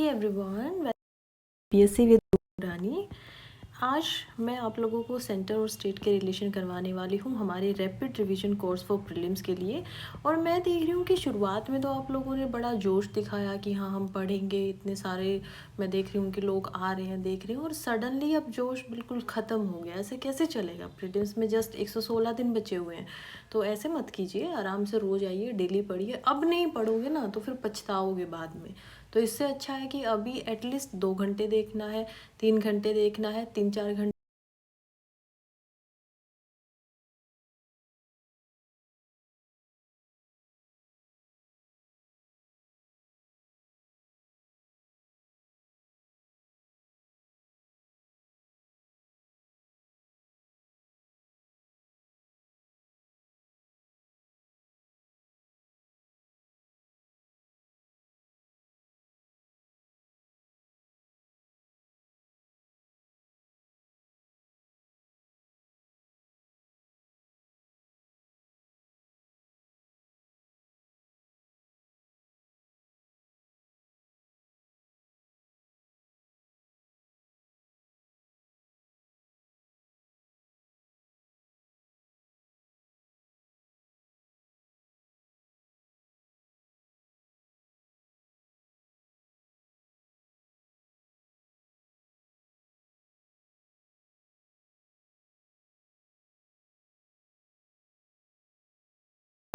Hey everyone, PSC with रानी। आज मैं आप लोगों को सेंटर और स्टेट के रिलेशन करवाने वाली हूँ हमारे rapid revision course for prelims के लिए। और मैं देख रही हूँ कि शुरुआत में तो आप लोगों ने बड़ा जोश दिखाया कि हाँ हम पढ़ेंगे, इतने सारे मैं देख रही हूँ कि लोग आ रहे हैं, देख रहे हैं, और सडनली अब जोश बिल्कुल ख़त्म हो गया। ऐसे कैसे चलेगा? प्रीलिम्स में जस्ट 116 दिन बचे हुए हैं, तो ऐसे मत कीजिए। आराम से रोज़ आइए, डेली पढ़िए। अब नहीं पढ़ोगे ना तो फिर पछताओगे बाद में। तो इससे अच्छा है कि अभी एटलीस्ट 2 घंटे देखना है, 3 घंटे देखना है, 3-4 घंटे।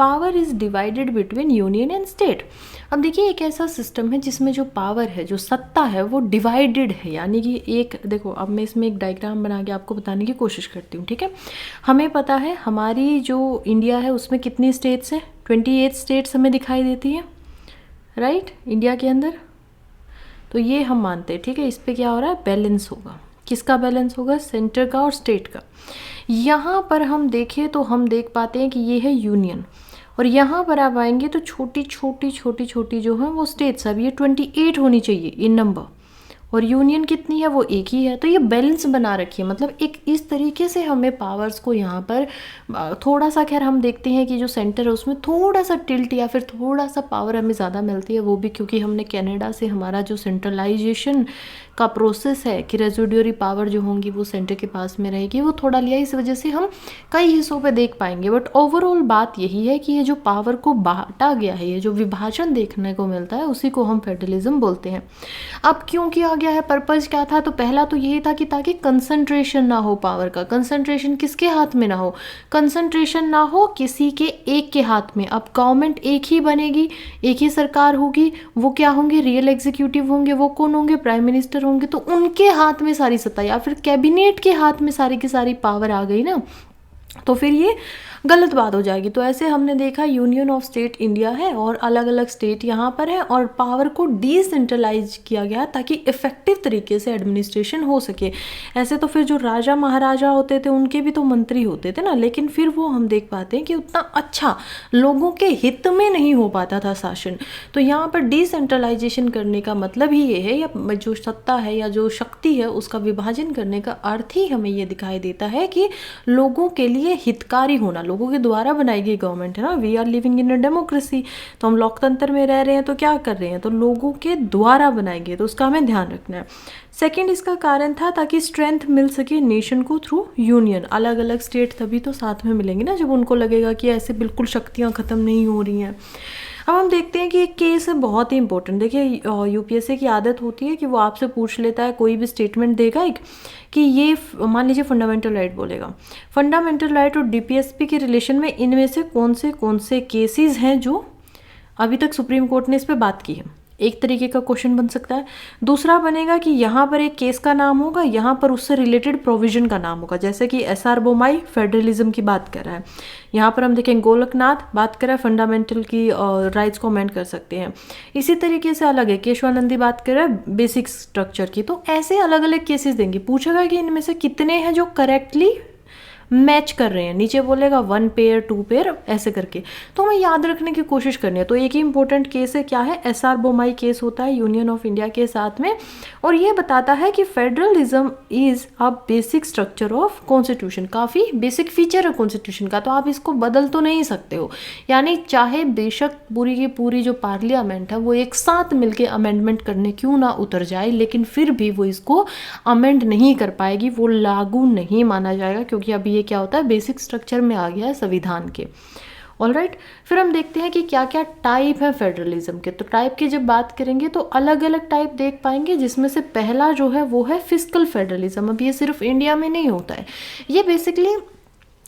Power is divided between union and state. अब देखिए, एक ऐसा सिस्टम है जिसमें जो पावर है, जो सत्ता है, वो डिवाइडेड है। यानी कि एक देखो, अब मैं इसमें एक डायग्राम बना के आपको बताने की कोशिश करती हूँ, ठीक है। हमें पता है हमारी जो इंडिया है उसमें कितनी स्टेट्स हैं? 28 स्टेट्स हमें दिखाई देती है, राइट, इंडिया के अंदर। तो ये हम मानते हैं, ठीक है। इस पर क्या हो रहा है? बैलेंस होगा। किसका बैलेंस होगा? सेंटर का और स्टेट का। यहाँ पर हम देखें तो हम देख पाते हैं कि ये है यूनियन, और यहाँ पर आप आएंगे तो छोटी छोटी छोटी छोटी जो है वो स्टेट्स। अब ये 28 होनी चाहिए इन नंबर, और यूनियन कितनी है? वो एक ही है। तो ये बैलेंस बना रखिए, मतलब एक इस तरीके से हमें पावर्स को यहाँ पर थोड़ा सा, खैर हम देखते हैं कि जो सेंटर है उसमें थोड़ा सा टिल्ट या फिर थोड़ा सा पावर हमें ज़्यादा मिलती है। वो भी क्योंकि हमने कनाडा से हमारा जो सेंट्रलाइजेशन का प्रोसेस है कि रेजिडुअरी पावर जो होंगी वो सेंटर के पास में रहेगी, वो थोड़ा लिया। इस वजह से हम कई हिस्सों पे देख पाएंगे। बट ओवरऑल बात यही है कि ये जो पावर को बांटा गया है, ये जो विभाजन देखने को मिलता है, उसी को हम फेडरलिज्म बोलते हैं। अब क्यों किया गया है? पर्पज़ क्या था? तो पहला तो यही था कि ताकि कंसंट्रेशन ना हो पावर का। कंसंट्रेशन किसके हाथ में ना हो? कंसंट्रेशन ना हो किसी के एक के हाथ में। अब गवर्नमेंट एक ही बनेगी, एक ही सरकार होगी। वो क्या होंगे? रियल एग्जीक्यूटिव होंगे। वो कौन होंगे? प्राइम मिनिस्टर होंगे। तो उनके हाथ में सारी सत्ता, या फिर कैबिनेट के हाथ में सारी की सारी पावर आ गई ना, तो फिर ये गलत बात हो जाएगी। तो ऐसे हमने देखा यूनियन ऑफ स्टेट इंडिया है और अलग अलग स्टेट यहाँ पर है, और पावर को डिसेंट्रलाइज किया गया ताकि इफेक्टिव तरीके से एडमिनिस्ट्रेशन हो सके। ऐसे तो फिर जो राजा महाराजा होते थे उनके भी तो मंत्री होते थे ना, लेकिन फिर वो हम देख पाते हैं कि उतना अच्छा लोगों के हित में नहीं हो पाता था शासन। तो यहाँ पर डिसेंट्रलाइजेशन करने का मतलब ही ये है, या जो सत्ता है या जो शक्ति है उसका विभाजन करने का अर्थ ही हमें ये दिखाई देता है कि लोगों के लिए हितकारी होना। लोगों के द्वारा बनाई गई गवर्नमेंट है ना, we are living in a democracy. तो हम लोकतंत्र में रह रहे हैं, तो क्या कर रहे हैं? तो लोगों के द्वारा बनाई गई, तो उसका हमें ध्यान रखना है। सेकेंड इसका कारण था ताकि स्ट्रेंथ मिल सके नेशन को थ्रू यूनियन। अलग अलग स्टेट तभी तो साथ में मिलेंगे ना, जब उनको लगेगा कि ऐसे बिल्कुल शक्तियाँ ख़त्म नहीं हो रही हैं। अब हम देखते हैं कि एक केस है बहुत ही इंपॉर्टेंट। देखिए, यूपीएससी की आदत होती है कि वो आपसे पूछ लेता है, कोई भी स्टेटमेंट देगा एक, कि ये मान लीजिए फंडामेंटल राइट बोलेगा। फंडामेंटल राइट और डीपीएसपी के रिलेशन में इनमें से कौन से केसेस हैं जो अभी तक सुप्रीम कोर्ट ने इस पर बात की है? एक तरीके का क्वेश्चन बन सकता है। दूसरा बनेगा कि यहाँ पर एक केस का नाम होगा, यहाँ पर उससे रिलेटेड प्रोविजन का नाम होगा। जैसे कि एसआर बोमाई फेडरलिज्म की बात कर रहा है, यहाँ पर हम देखें गोलकनाथ बात कर रहा है फंडामेंटल की राइट्स को अमेंड कर सकते हैं। इसी तरीके से अलग है, केशवानंदी बात कर रहा है बेसिक स्ट्रक्चर की। तो ऐसे अलग अलग केसेस देंगे। पूछेगा कि इनमें से कितने हैं जो करेक्टली मैच कर रहे हैं, नीचे बोलेगा 1 पेयर 2 पेयर ऐसे करके, तो हमें याद रखने की कोशिश करनी है। तो एक ही इंपॉर्टेंट केस है, क्या है, एसआर बोमाई केस होता है यूनियन ऑफ इंडिया के साथ में, और ये बताता है कि federalism is a basic structure of constitution, काफ़ी बेसिक फीचर है कॉन्स्टिट्यूशन का, तो आप इसको बदल तो नहीं सकते हो। यानी चाहे बेशक पूरी की पूरी जो पार्लियामेंट है वो एक साथ मिलके अमेंडमेंट करने क्यों ना उतर जाए, लेकिन फिर भी वो इसको अमेंड नहीं कर पाएगी, वो लागू नहीं माना जाएगा, क्योंकि अभी ये क्या होता है, बेसिक स्ट्रक्चर में आ गया है संविधान के। ऑलराइट, फिर हम देखते हैं कि क्या क्या टाइप है फेडरलिज्म के। तो टाइप की जब बात करेंगे तो अलग अलग टाइप देख पाएंगे, जिसमें से पहला जो है वो है फिस्कल फेडरलिज्म। अब ये सिर्फ इंडिया में नहीं होता है, ये बेसिकली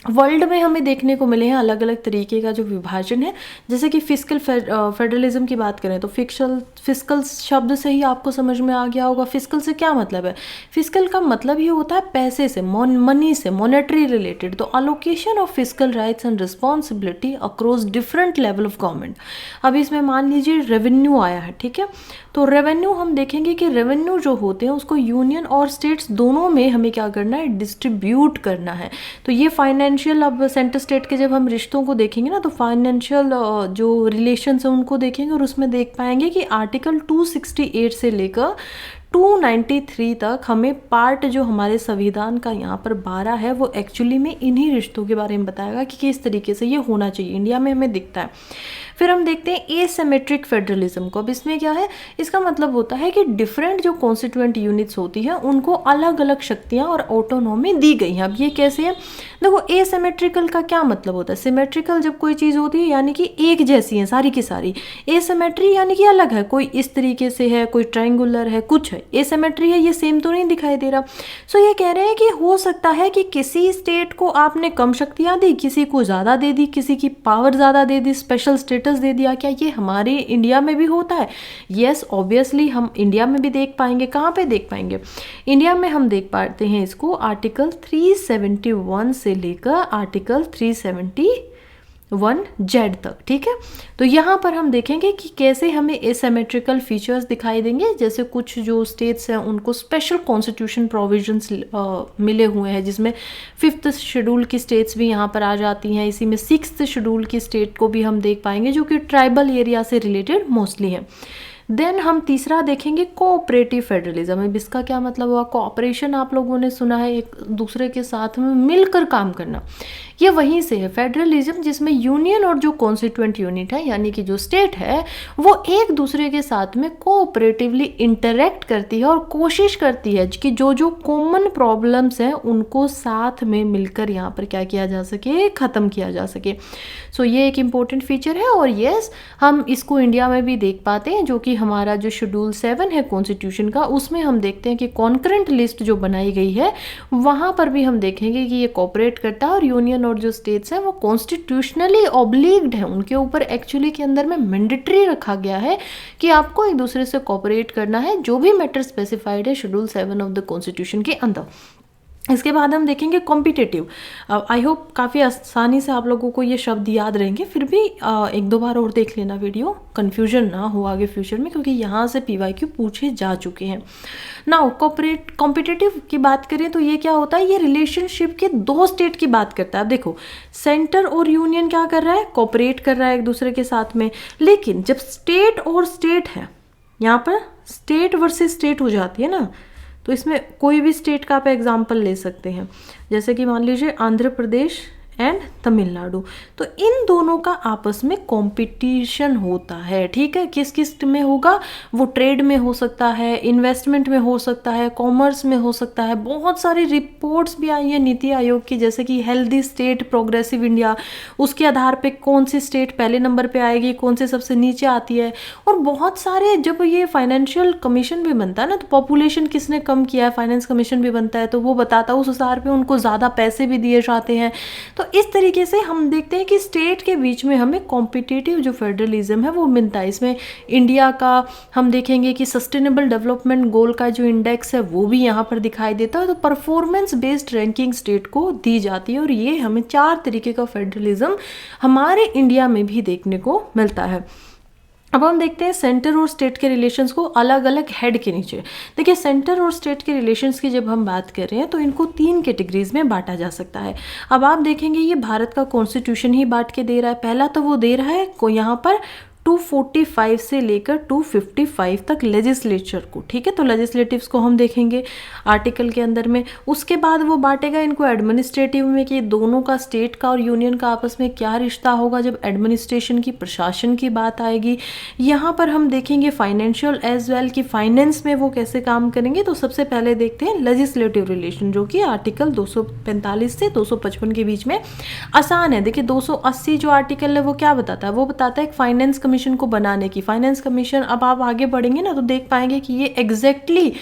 वर्ल्ड में हमें देखने को मिले हैं अलग अलग तरीके का जो विभाजन है। जैसे कि फिस्कल फेडरलिज्म की बात करें तो फिस्कल शब्द से ही आपको समझ में आ गया होगा फिस्कल से क्या मतलब है। फिस्कल का मतलब ये होता है पैसे से, मनी से, मॉनेटरी रिलेटेड। तो allocation of fiscal rights and responsibility across different level of government. अब इसमें मान लीजिए रेवेन्यू आया है, ठीक है, तो रेवेन्यू हम देखेंगे कि रेवेन्यू जो होते हैं उसको यूनियन और स्टेट्स दोनों में हमें क्या करना है, डिस्ट्रीब्यूट करना है। तो ये फाइनेंशियल, अब सेंटर स्टेट के जब हम रिश्तों को देखेंगे ना, तो फाइनेंशियल जो रिलेशंस हैं उनको देखेंगे, और उसमें देख पाएंगे कि आर्टिकल 268 से लेकर 293 तक हमें पार्ट जो हमारे संविधान का यहाँ पर 12 है वो एक्चुअली में इन्हीं रिश्तों के बारे में बताएगा कि किस तरीके से ये होना चाहिए, इंडिया में हमें दिखता है। फिर हम देखते हैं एसिमेट्रिक फेडरलिज्म को। अब इसमें क्या है, इसका मतलब होता है कि डिफरेंट जो कॉन्स्टिट्यूएंट यूनिट्स होती हैं उनको अलग अलग शक्तियाँ और ऑटोनॉमी दी गई हैं। अब ये कैसे है, देखो एसिमेट्रिकल का क्या मतलब होता है। सिमेट्रिकल जब कोई चीज़ होती है यानी कि एक जैसी है सारी की सारी, एसिमेट्री यानी कि अलग है, कोई इस तरीके से है, कोई ट्रायंगुलर है, कुछ है, एसिमेट्री है, ये सेम तो नहीं दिखाई दे रहा। सो ये कह रहे हैं कि हो सकता है कि किसी स्टेट को आपने कम शक्तियाँ दी, किसी को ज़्यादा दे दी, किसी की पावर ज़्यादा दे दी, स्पेशल स्टेटस दे दिया। क्या ये हमारे इंडिया में भी होता है? यस, ऑब्वियसली हम इंडिया में भी देख पाएंगे। कहाँ पे देख पाएंगे? इंडिया में हम देख पाते हैं इसको आर्टिकल 371 से लेकर आर्टिकल 371 जेड तक, ठीक है। तो यहाँ पर हम देखेंगे कि कैसे हमें एसिमेट्रिकल फीचर्स दिखाई देंगे। जैसे कुछ जो स्टेट्स हैं उनको स्पेशल कॉन्स्टिट्यूशन प्रोविजंस मिले हुए हैं, जिसमें 5th शेड्यूल की स्टेट्स भी यहाँ पर आ जाती हैं। इसी में 6th शेड्यूल की स्टेट को भी हम देख पाएंगे, जो कि ट्राइबल एरिया से रिलेटेड मोस्टली है। देन हम तीसरा देखेंगे कोऑपरेटिव फेडरलिज्म। अब इसका क्या मतलब हुआ? कोऑपरेशन आप लोगों ने सुना है, एक दूसरे के साथ में मिलकर काम करना, ये वहीं से है फेडरलिज्म, जिसमें यूनियन और जो कॉन्स्टिट्यूएंट यूनिट है यानी कि जो स्टेट है वो एक दूसरे के साथ में कोऑपरेटिवली इंटरेक्ट करती है और कोशिश करती है कि जो जो कॉमन प्रॉब्लम्स हैं उनको साथ में मिलकर यहाँ पर क्या किया जा सके, ख़त्म किया जा सके। सो ये एक इम्पोर्टेंट फीचर है। और येस, हम इसको इंडिया में भी देख पाते हैं, जो कि हमारा जो शेड्यूल 7 है कॉन्स्टिट्यूशन का, उसमें हम देखते हैं कि कॉन्करेंट लिस्ट जो बनाई गई है वहाँ पर भी हम देखेंगे कि ये कोऑपरेट करता है, और यूनियन और जो स्टेट्स हैं वो कॉन्स्टिट्यूशनली ऑब्लिग्ड है, उनके ऊपर एक्चुअली के अंदर में मैंडेटरी रखा गया है कि आपको एक दूसरे से कोऑपरेट करना है, जो भी मैटर स्पेसिफाइड है शेड्यूल 7 ऑफ द कॉन्स्टिट्यूशन के अंदर। इसके बाद हम देखेंगे कॉम्पिटिटिव। आई होप काफ़ी आसानी से आप लोगों को ये शब्द याद रहेंगे, फिर भी एक दो बार और देख लेना वीडियो, कन्फ्यूजन ना हो आगे फ्यूचर में, क्योंकि यहाँ से PYQ पूछे जा चुके हैं। नाउ कॉम्पिटिटिव की बात करें तो ये क्या होता है, ये रिलेशनशिप के दो स्टेट की बात करता है। अब देखो, सेंटर और यूनियन क्या कर रहा है, कोऑपरेट कर रहा है एक दूसरे के साथ में, लेकिन जब स्टेट और स्टेट है, यहाँ पर स्टेट वर्सेस स्टेट हो जाती है ना, तो इसमें कोई भी स्टेट का आप एग्जाम्पल ले सकते हैं, जैसे कि मान लीजिए आंध्र प्रदेश एंड तमिलनाडु। तो इन दोनों का आपस में कंपटीशन होता है, ठीक है। किस किस में होगा वो? ट्रेड में हो सकता है, इन्वेस्टमेंट में हो सकता है, कॉमर्स में हो सकता है। बहुत सारी रिपोर्ट्स भी आई है नीति आयोग की, जैसे कि हेल्दी स्टेट, प्रोग्रेसिव इंडिया, उसके आधार पे कौन सी स्टेट पहले नंबर पे आएगी, कौन से सबसे नीचे आती है। और बहुत सारे, जब ये फाइनेंशियल कमीशन भी बनता है ना, तो पॉपुलेशन किसने कम किया है, फाइनेंस कमीशन भी बनता है, तो वो बताता है, उस आधार पे उनको ज़्यादा पैसे भी दिए जाते हैं। तो इस तरीके से हम देखते हैं कि स्टेट के बीच में हमें कॉम्पिटिटिव जो फेडरलिज्म है वो मिलता है। इसमें इंडिया का हम देखेंगे कि सस्टेनेबल डेवलपमेंट गोल का जो इंडेक्स है वो भी यहाँ पर दिखाई देता है। तो परफॉर्मेंस बेस्ड रैंकिंग स्टेट को दी जाती है, और ये हमें 4 तरीके का फेडरलिज्म हमारे इंडिया में भी देखने को मिलता है। अब हम देखते हैं सेंटर और स्टेट के रिलेशंस को अलग अलग हेड के नीचे। देखिए सेंटर और स्टेट के रिलेशंस की जब हम बात कर रहे हैं तो इनको 3 कैटेगरीज में बांटा जा सकता है। अब आप देखेंगे ये भारत का कॉन्स्टिट्यूशन ही बांट के दे रहा है। पहला तो वो दे रहा है को यहाँ पर 245 से लेकर 255 तक लेजिस्लेचर को, ठीक है। तो लेजिस्लेटिव्स को हम देखेंगे आर्टिकल के अंदर में। उसके बाद वो बांटेगा इनको एडमिनिस्ट्रेटिव में कि दोनों का, स्टेट का और यूनियन का आपस में क्या रिश्ता होगा जब एडमिनिस्ट्रेशन की, प्रशासन की बात आएगी। यहाँ पर हम देखेंगे फाइनेंशियल एज वेल कि फाइनेंस में वो कैसे काम करेंगे। तो सबसे पहले देखते हैं लेजिस्लेटिव रिलेशन, जो कि आर्टिकल 245 से 255 के बीच में आसान है। देखिए 280 जो आर्टिकल है वो क्या बताता है, वो बताता है एक फाइनेंस कमीशन को बनाने की। फाइनेंस कमीशन, अब आप आगे बढ़ेंगे ना तो देख पाएंगे कि ये एग्जैक्टली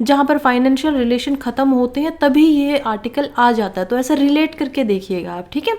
जहां पर फाइनेंशियल रिलेशन खत्म होते हैं तभी ये आर्टिकल आ जाता है। तो ऐसा रिलेट करके देखिएगा आप, ठीक है।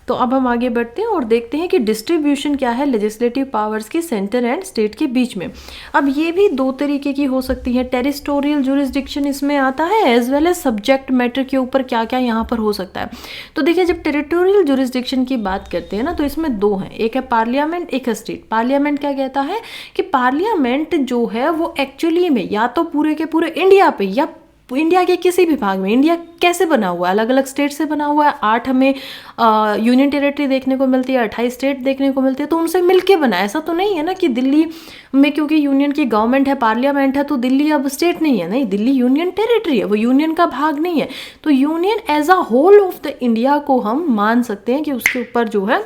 तो अब हम आगे बढ़ते हैं और देखते हैं कि डिस्ट्रीब्यूशन क्या है लेजिस्लेटिव पावर्स की सेंटर एंड स्टेट के बीच में। अब ये भी 2 तरीके की हो सकती है। टेरिटोरियल जुरिस्डिक्शन इसमें आता है, as well as subject matter के ऊपर क्या क्या यहाँ पर हो सकता है। तो देखिए जब टेरिटोरियल जुरिस्डिक्शन की बात करते हैं ना तो इसमें 2 हैं, एक है पार्लियामेंट, एक है स्टेट। पार्लियामेंट क्या कहता है कि पार्लियामेंट जो है वो एक्चुअली में या तो पूरे के पूरे इंडिया पे या इंडिया के किसी भी भाग में, इंडिया कैसे बना हुआ है, अलग अलग स्टेट से बना हुआ है। 8 हमें यूनियन टेरिटरी देखने को मिलती है, 28 स्टेट देखने को मिलती है, तो उनसे मिलके बना। ऐसा तो नहीं है ना कि दिल्ली में क्योंकि यूनियन की गवर्नमेंट है, पार्लियामेंट है, तो दिल्ली अब स्टेट नहीं है। नहीं, दिल्ली यूनियन टेरिटरी है, वो यूनियन का भाग नहीं है। तो union as a whole of the India को हम मान सकते हैं कि उसके ऊपर जो है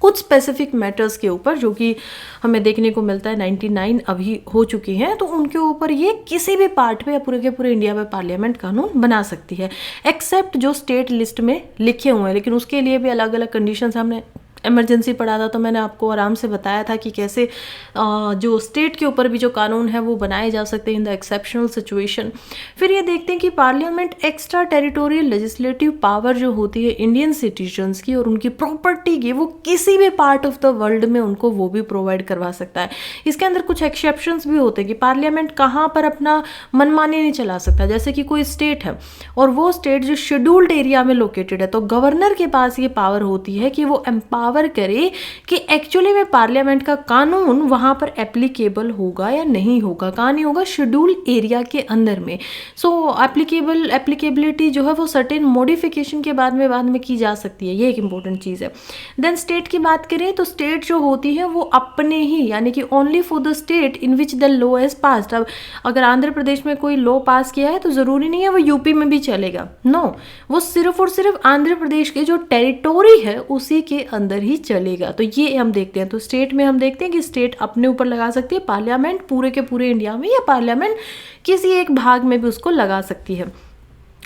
कुछ स्पेसिफिक मैटर्स के ऊपर, जो कि हमें देखने को मिलता है 99 अभी हो चुकी हैं, तो उनके ऊपर ये किसी भी पार्ट पे या पूरे के पूरे इंडिया में पार्लियामेंट कानून बना सकती है, एक्सेप्ट जो स्टेट लिस्ट में लिखे हुए हैं। लेकिन उसके लिए भी अलग अलग कंडीशंस, हमने इमरजेंसी पढ़ा था तो मैंने आपको आराम से बताया था कि कैसे जो स्टेट के ऊपर भी जो कानून है वो बनाए जा सकते हैं इन द एक्सेप्शनल सिचुएशन। फिर ये देखते हैं कि parliament extra territorial legislative power जो होती है इंडियन सिटीजन्स की और उनकी प्रॉपर्टी की, वो किसी भी पार्ट ऑफ द वर्ल्ड में उनको वो भी प्रोवाइड करवा सकता है। इसके अंदर कुछ एक्सेप्शंस भी होते हैं कि पार्लियामेंट कहाँ पर अपना मनमानी नहीं चला सकता। जैसे कि कोई स्टेट है और वो स्टेट जो शेड्यूल्ड एरिया में लोकेटेड है, तो गवर्नर के पास ये पावर होती है कि वो एम्पावर करे कि एक्चुअली में पार्लियामेंट का कानून वहां पर एप्लीकेबल होगा या नहीं होगा। कहाँ नहीं होगा, शेड्यूल एरिया के अंदर में। सो एप्लीकेबिलिटी जो है वो सर्टेन मॉडिफिकेशन के बाद में की जा सकती है। ये एक इंपॉर्टेंट चीज़ है। देन स्टेट की बात करें तो स्टेट जो होती है वो अपने ही, यानी कि only for the state in which the law is passed. अब अगर आंध्र प्रदेश में कोई लॉ पास किया है तो ज़रूरी नहीं है वो यूपी में भी चलेगा। नो, वो सिर्फ और सिर्फ आंध्र प्रदेश के जो टेरिटोरी है उसी के अंदर ही चलेगा। तो ये हम देखते हैं। तो स्टेट में हम देखते हैं कि स्टेट अपने ऊपर लगा सकती है, पार्लियामेंट पूरे के पूरे इंडिया में, या पार्लियामेंट किसी एक भाग में भी उसको लगा सकती है।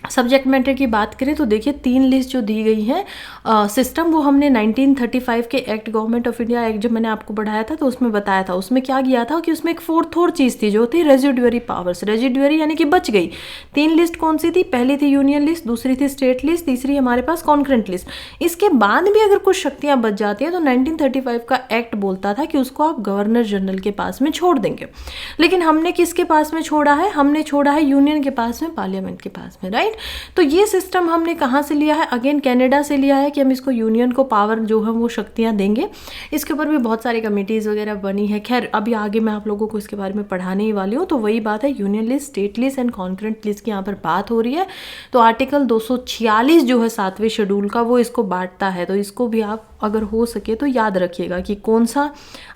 सब्जेक्ट मैटर की बात करें तो देखिए 3 लिस्ट जो दी गई हैं सिस्टम, वो हमने 1935 के act, government of India act, जब मैंने आपको बढ़ाया था तो उसमें बताया था। उसमें क्या किया था कि उसमें एक 4th और चीज़ थी जो थी रेजिडुअरी पावर्स। रेजिडुअरी यानी कि बच गई। 3 लिस्ट कौन सी थी, पहली थी यूनियन लिस्ट, दूसरी थी स्टेट लिस्ट, तीसरी हमारे पास कॉन्करेंट लिस्ट। इसके बाद भी अगर कुछ शक्तियाँ बच जाती हैं तो 1935 का एक्ट बोलता था कि उसको आप गवर्नर जनरल के पास में छोड़ देंगे। लेकिन हमने किसके पास में छोड़ा है, हमने छोड़ा है यूनियन के पास में, पार्लियामेंट के पास में, राइट। तो ये सिस्टम हमने कहाँ से लिया है, अगेन कनाडा से लिया है कि हम इसको यूनियन को पावर जो है वो शक्तियाँ देंगे। इसके ऊपर भी बहुत सारी कमिटीज़ वगैरह बनी है। खैर अभी आगे मैं आप लोगों को इसके बारे में पढ़ाने ही वाली हूँ। तो वही बात है, union list, state list and concurrent list की यहाँ पर बात हो रही है। तो आर्टिकल 246 जो है 7वें शेड्यूल का, वो इसको बांटता है। तो इसको भी आप अगर हो सके तो याद रखिएगा कि कौन सा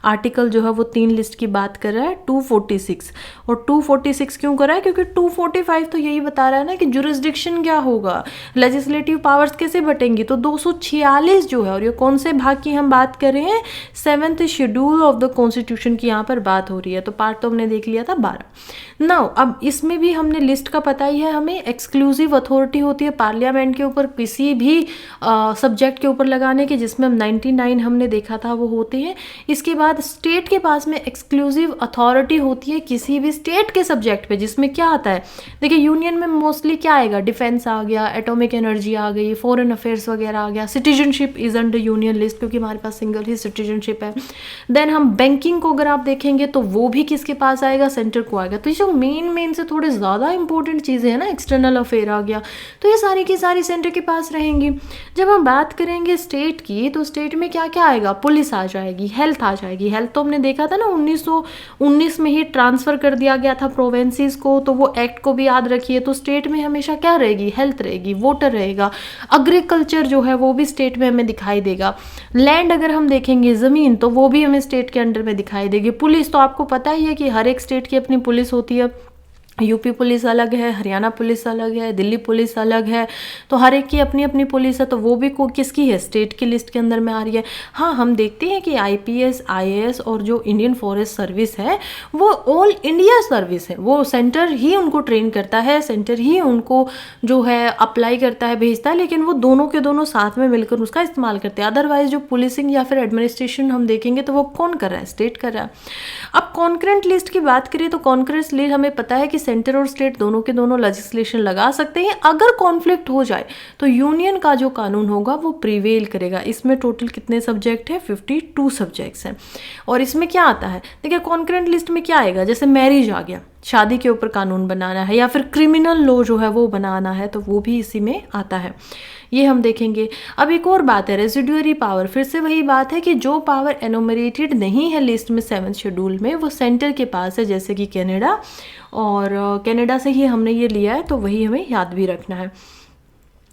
आर्टिकल जो है वो 3 लिस्ट की बात कर रहा है, 246। और 246 क्यों कर रहा है, क्योंकि 245 तो यही बता रहा है ना कि जुरिस्डिक्शन क्या होगा, लेजिस्लेटिव पावर्स कैसे बटेंगी। तो 246 जो है, और ये कौन से भाग की हम बात कर रहे हैं, 7th schedule of the constitution की यहाँ पर बात हो रही है। तो पार्ट तो हमने देख लिया था 12। नाउ अब इसमें भी हमने लिस्ट का पता ही है हमें, एक्सक्लूसिव अथॉरिटी होती है पार्लियामेंट के ऊपर किसी भी सब्जेक्ट के ऊपर लगाने की, जिसमें 99 हमने देखा था वो होते हैं। इसके बाद स्टेट के पास में एक्सक्लूसिव अथॉरिटी होती है किसी भी स्टेट के सब्जेक्ट पे, जिसमें क्या आता है, देखिए यूनियन में मोस्टली क्या आएगा, डिफेंस आ गया, एटॉमिक एनर्जी आ गई, फॉरेन अफेयर्स वगैरह आ गया। Citizenship is under union list क्योंकि हमारे पास सिंगल ही सिटीजनशिप है। देन हम बैंकिंग को अगर आप देखेंगे तो वो भी किसके पास आएगा, सेंटर को आएगा। तो ये जो मेन से थोड़े ज़्यादा इंपॉर्टेंट चीज़ें हैं ना, एक्सटर्नल अफेयर आ गया, तो ये सारी की सारी सेंटर के पास रहेंगी। जब हम बात करेंगे स्टेट की, तो तो स्टेट में क्या क्या आएगा, पुलिस आ जाएगी, हेल्थ आ जाएगी। हेल्थ तो हमने देखा था ना 1919 में ही ट्रांसफ़र कर दिया गया था प्रोवेंसीज को, तो वो एक्ट को भी याद रखिए। तो स्टेट में हमेशा क्या रहेगी, हेल्थ रहेगी, वाटर रहेगा, एग्रीकल्चर जो है वो भी स्टेट में हमें दिखाई देगा। लैंड अगर हम देखेंगे, ज़मीन, तो वो भी हमें स्टेट के अंडर में दिखाई देगी। पुलिस तो आपको पता ही है कि हर एक स्टेट की अपनी पुलिस होती है। यूपी पुलिस अलग है, हरियाणा पुलिस अलग है, दिल्ली पुलिस अलग है, तो हर एक की अपनी अपनी पुलिस है। तो वो भी किसकी है, स्टेट की लिस्ट के अंदर में आ रही है। हाँ, हम देखते हैं कि आईपीएस, आईएएस और जो इंडियन फॉरेस्ट सर्विस है वो ऑल इंडिया सर्विस है, वो सेंटर ही उनको ट्रेन करता है, सेंटर ही उनको जो है अप्लाई करता है, भेजता है, लेकिन वो दोनों के दोनों साथ में मिलकर उसका इस्तेमाल करते हैं। अदरवाइज जो पुलिसिंग या फिर एडमिनिस्ट्रेशन हम देखेंगे तो वो कौन कर रहा है, स्टेट कर रहा है। अब कॉन्करेंट लिस्ट की बात करें तो कॉन्करेंट लिस्ट हमें पता है कि सेंटर और स्टेट दोनों के दोनों लेजिस्लेशन लगा सकते हैं। अगर कॉन्फ्लिक्ट हो जाए तो यूनियन का जो कानून होगा वो प्रिवेल करेगा। इसमें टोटल कितने सब्जेक्ट हैं, 52 सब्जेक्ट्स हैं। और इसमें क्या आता है, देखिए कॉन्करेंट लिस्ट में क्या आएगा, जैसे मैरिज आ गया, शादी के ऊपर कानून बनाना है, या फिर क्रिमिनल लॉ जो है वो बनाना है, तो वो भी इसी में आता है, ये हम देखेंगे। अब एक और बात है रेसिडुअरी पावर। फिर से वही बात है कि जो पावर एनोमरेटेड नहीं है लिस्ट में 7th शेड्यूल में, वो सेंटर के पास है, जैसे कि कनाडा, और कनाडा से ही हमने ये लिया है, तो वही हमें याद भी रखना है।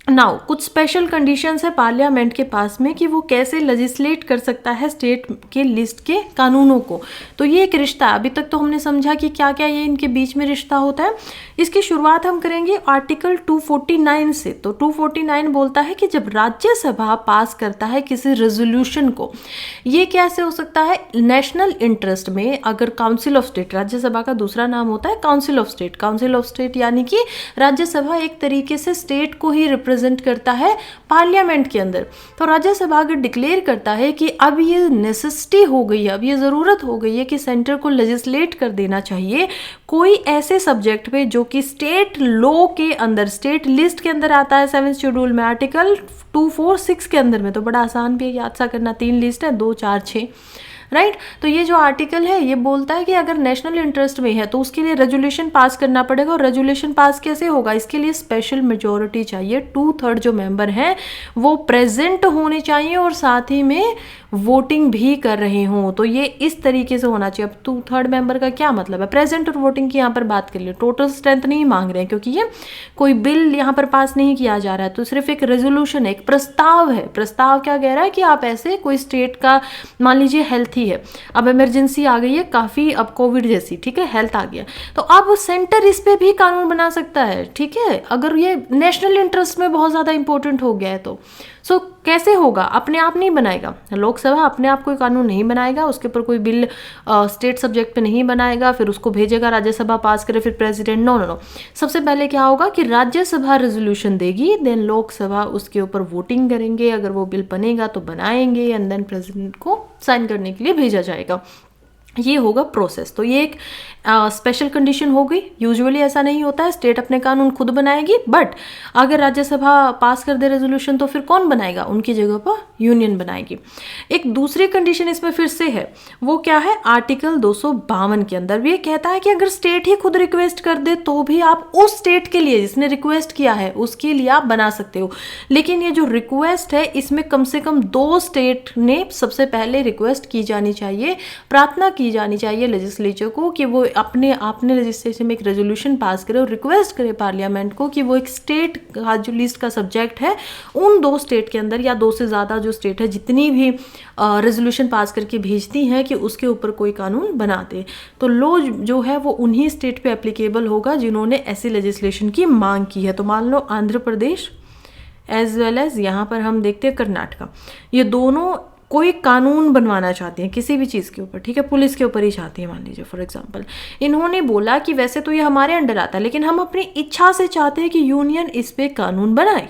नाउ कुछ स्पेशल कंडीशंस है पार्लियामेंट के पास में कि वो कैसे लेजिस्लेट कर सकता है स्टेट के लिस्ट के कानूनों को। तो ये एक रिश्ता, अभी तक तो हमने समझा कि क्या क्या ये इनके बीच में रिश्ता होता है। इसकी शुरुआत हम करेंगे आर्टिकल 249 से। तो 249 बोलता है कि जब राज्यसभा पास करता है किसी रेजोल्यूशन को, ये कैसे हो सकता है, नेशनल इंटरेस्ट में, अगर काउंसिल ऑफ स्टेट, राज्यसभा का दूसरा नाम होता है council of state, council of state यानी कि राज्यसभा एक तरीके से स्टेट को ही रिप्रेजेंट करता है पार्लियामेंट के अंदर। तो राज्यसभा अगर डिक्लेयर करता है कि अब ये नेसेसिटी हो गई है, अब ये ज़रूरत हो गई है कि सेंटर को लेजिस्लेट कर देना चाहिए कोई ऐसे सब्जेक्ट पे जो कि स्टेट लॉ के अंदर, स्टेट लिस्ट के अंदर आता है 7th शेड्यूल में, आर्टिकल 246 के अंदर में। तो बड़ा आसान भी है याद सा करना, 3 लिस्ट है, 2, 4, 6, राइट। तो ये जो आर्टिकल है ये बोलता है कि अगर नेशनल इंटरेस्ट में है तो उसके लिए रेजोल्यूशन पास करना पड़ेगा। और रेजोल्यूशन पास कैसे होगा, इसके लिए स्पेशल मेजॉरिटी चाहिए, 2/3 जो मेंबर हैं वो प्रेजेंट होने चाहिए और साथ ही में वोटिंग भी कर रहे हों। तो ये इस तरीके से होना चाहिए। अब 2/3 मेंबर का क्या मतलब है, प्रेजेंट और वोटिंग की यहाँ पर बात कर ले, टोटल स्ट्रेंथ नहीं मांग रहे हैं क्योंकि ये कोई बिल यहाँ पर पास नहीं किया जा रहा है, तो सिर्फ एक रेजोल्यूशन है, एक प्रस्ताव है। प्रस्ताव क्या कह रहा है कि आप ऐसे कोई स्टेट का, मान लीजिए हेल्थ ही है, अब इमरजेंसी आ गई है काफ़ी, अब कोविड जैसी, ठीक है, हेल्थ आ गया, तो अब सेंटर इस पे भी कानून बना सकता है, ठीक है, अगर ये नेशनल इंटरेस्ट में बहुत ज़्यादा इंपॉर्टेंट हो गया है तो। सो कैसे होगा, अपने आप नहीं बनाएगा लोकसभा, अपने आप कोई कानून नहीं बनाएगा, उसके ऊपर कोई बिल स्टेट सब्जेक्ट पे नहीं बनाएगा, फिर उसको भेजेगा राज्यसभा पास करे, फिर प्रेसिडेंट, नो नो नो। सबसे पहले क्या होगा कि राज्यसभा रेजोल्यूशन देगी, देन लोकसभा उसके ऊपर वोटिंग करेंगे, अगर वो बिल बनेगा तो बनाएंगे, एंड देन प्रेसिडेंट को साइन करने के लिए भेजा जाएगा। ये होगा प्रोसेस। तो ये एक स्पेशल कंडीशन हो गई। यूजुअली ऐसा नहीं होता है, स्टेट अपने कानून खुद बनाएगी, बट अगर राज्यसभा पास कर दे रेजोल्यूशन तो फिर कौन बनाएगा, उनकी जगह पर यूनियन बनाएगी। एक दूसरी कंडीशन इसमें फिर से है, वो क्या है, आर्टिकल 252 के अंदर भी ये कहता है कि अगर स्टेट ही खुद रिक्वेस्ट कर दे तो भी आप उस स्टेट के लिए जिसने रिक्वेस्ट किया है उसके लिए आप बना सकते हो। लेकिन ये जो रिक्वेस्ट है इसमें कम से कम 2 स्टेट ने सबसे पहले रिक्वेस्ट की जानी चाहिए, प्रार्थना की जानी चाहिए लेजिस्लेचर को कि वो अपने लेजिस्लेचर में एक रेजोल्यूशन पास करे और रिक्वेस्ट करे पार्लियामेंट को कि वो एक स्टेट का जो लिस्ट का सब्जेक्ट है उन 2 स्टेट के अंदर, या 2 से ज़्यादा जो स्टेट है जितनी भी रेजोल्यूशन पास करके भेजती हैं, कि उसके ऊपर कोई कानून बना दे। तो लॉ जो है वो उन्हीं स्टेट पे एप्लीकेबल होगा जिन्होंने ऐसी लेजिस्लेशन की मांग की है। तो मान लो Andhra Pradesh as well as यहाँ पर हम देखते हैं कर्नाटका, ये दोनों कोई कानून बनवाना चाहती हैं किसी भी चीज़ के ऊपर, ठीक है, पुलिस के ऊपर ही चाहती है मान लीजिए फॉर एग्जांपल। इन्होंने बोला कि वैसे तो ये हमारे अंडर आता है लेकिन हम अपनी इच्छा से चाहते हैं कि यूनियन इस पे कानून बनाए।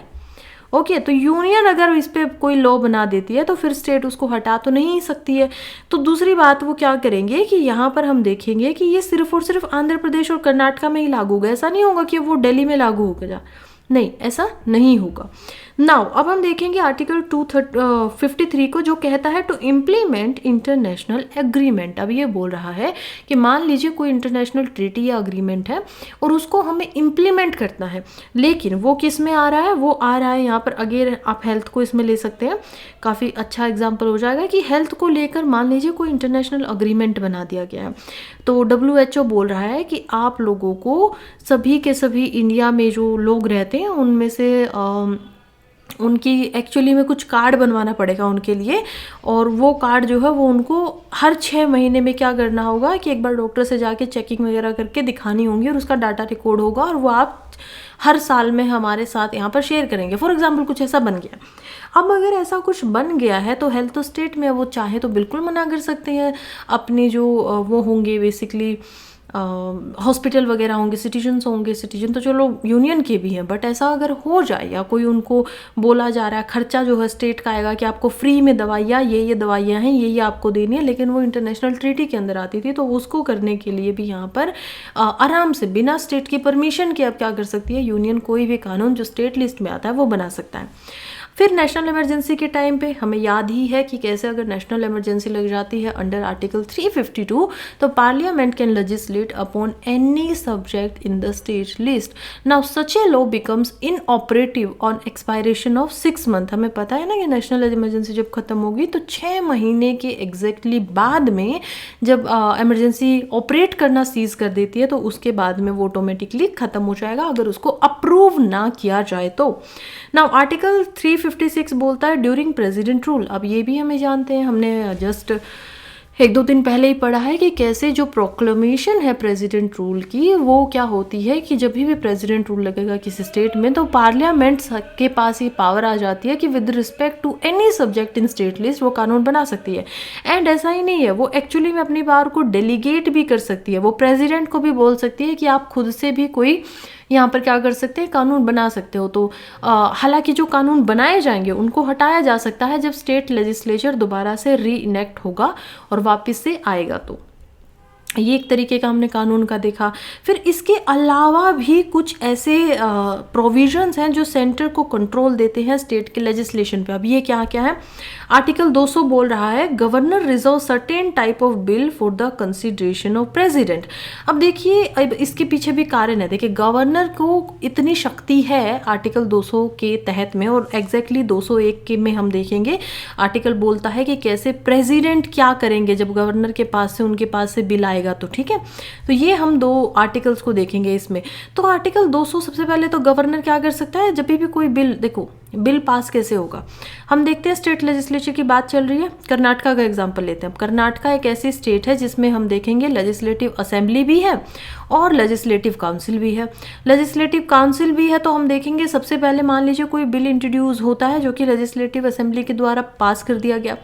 ओके, तो यूनियन अगर इस पे कोई लॉ बना देती है तो फिर स्टेट उसको हटा तो नहीं सकती है। तो दूसरी बात वो क्या करेंगे कि यहाँ पर हम देखेंगे कि ये सिर्फ और सिर्फ आंध्र प्रदेश और कर्नाटका में ही लागू होगा, ऐसा नहीं होगा कि वो दिल्ली में लागू होगा, नहीं, ऐसा नहीं होगा। नाउ अब हम देखेंगे आर्टिकल 253 को, जो कहता है टू इम्प्लीमेंट इंटरनेशनल एग्रीमेंट। अब ये बोल रहा है कि मान लीजिए कोई इंटरनेशनल ट्रीटी या अग्रीमेंट है और उसको हमें इम्प्लीमेंट करना है, लेकिन वो किस में आ रहा है, वो आ रहा है यहाँ पर, अगर आप हेल्थ को इसमें ले सकते हैं, काफ़ी अच्छा एग्जाम्पल हो जाएगा कि हेल्थ को लेकर मान लीजिए कोई इंटरनेशनल अग्रीमेंट बना दिया गया है, तो WHO बोल रहा है कि आप लोगों को सभी के सभी इंडिया में जो लोग रहते हैं उनमें से उनकी एक्चुअली में कुछ कार्ड बनवाना पड़ेगा उनके लिए, और वो कार्ड जो है वो उनको हर 6 महीने में क्या करना होगा कि एक बार डॉक्टर से जाके चेकिंग वगैरह करके दिखानी होंगी और उसका डाटा रिकॉर्ड होगा और वो आप हर साल में हमारे साथ यहाँ पर शेयर करेंगे। फॉर एग्जांपल कुछ ऐसा बन गया। अब अगर ऐसा कुछ बन गया है तो हेल्थ स्टेट में वो चाहे तो बिल्कुल मना कर सकते हैं, अपने जो वो होंगे बेसिकली हॉस्पिटल वगैरह होंगे, सिटीजन तो चलो यूनियन के भी हैं, बट ऐसा अगर हो जाए या कोई उनको बोला जा रहा है, खर्चा जो है स्टेट का आएगा कि आपको फ्री में दवाइयाँ, ये दवाइयाँ हैं, ये आपको देनी है, लेकिन वो इंटरनेशनल ट्रीटी के अंदर आती थी, तो उसको करने के लिए भी यहाँ पर आराम से बिना स्टेट की परमिशन के अब क्या कर सकती है यूनियन, कोई भी कानून जो स्टेट लिस्ट में आता है वो बना सकता है। फिर नेशनल इमरजेंसी के टाइम पे हमें याद ही है कि कैसे अगर नेशनल इमरजेंसी लग जाती है अंडर आर्टिकल 352, तो parliament can legislate upon any subject in the state list. Now such a law becomes inoperative on expiration of 6 month. हमें पता है ना कि नेशनल इमरजेंसी जब खत्म होगी तो 6 महीने के एग्जैक्टली बाद में जब इमरजेंसी ऑपरेट करना सीज कर देती है तो उसके बाद में वो ऑटोमेटिकली खत्म हो जाएगा अगर उसको अप्रूव ना किया जाए तो। नाउ आर्टिकल 356 बोलता है ड्यूरिंग प्रेसिडेंट रूल। अब ये भी हमें जानते हैं, हमने जस्ट 1-2 दिन पहले ही पढ़ा है कि कैसे जो प्रोक्लेमेशन है प्रेसिडेंट रूल की वो क्या होती है कि जब भी प्रेसिडेंट रूल लगेगा किसी स्टेट में तो पार्लियामेंट के पास ये पावर आ जाती है कि with respect to any subject in state list वो कानून बना सकती है। एंड ऐसा ही नहीं है, वो एक्चुअली में अपनी पावर को डेलीगेट भी कर सकती है, वो प्रेसिडेंट को भी बोल सकती है कि आप खुद से भी कोई यहाँ पर क्या कर सकते हैं, कानून बना सकते हो। तो हालांकि जो कानून बनाए जाएंगे उनको हटाया जा सकता है जब स्टेट लेजिस्लेचर दोबारा से री इनेक्ट होगा और वापस से आएगा, तो ये एक तरीके का हमने कानून का देखा। फिर इसके अलावा भी कुछ ऐसे प्रोविजंस हैं जो सेंटर को कंट्रोल देते हैं स्टेट के लेजिस्लेशन पे। अब ये क्या क्या है, आर्टिकल 200 बोल रहा है governor reserve certain type of bill for the consideration of president. अब देखिए अब इसके पीछे भी कारण है, देखिए गवर्नर को इतनी शक्ति है आर्टिकल 200 के तहत में, और एग्जैक्टली 201 के में हम देखेंगे आर्टिकल बोलता है कि कैसे प्रेसिडेंट क्या करेंगे जब गवर्नर के पास से उनके पास से बिल आएगा, तो ठीक है। तो ये हम 2 आर्टिकल्स को देखेंगे इसमें। तो आर्टिकल 200 सबसे पहले तो गवर्नर क्या कर सकता है, जब भी कोई बिल, देखो बिल पास कैसे होगा, हम देखते हैं स्टेट लेजिस्लेचर की बात चल रही है, कर्नाटका का एग्जांपल लेते हैं। कर्नाटका एक ऐसी स्टेट है जिसमें हम देखेंगे लेजिस्लेटिव असेंबली भी है और लेजिस्लेटिव काउंसिल भी है। लेजिस्लेटिव काउंसिल भी है तो हम देखेंगे सबसे पहले मान लीजिए कोई बिल इंट्रोड्यूस होता है जो कि लेजिस्लेटिव असेंबली के द्वारा पास कर दिया गया,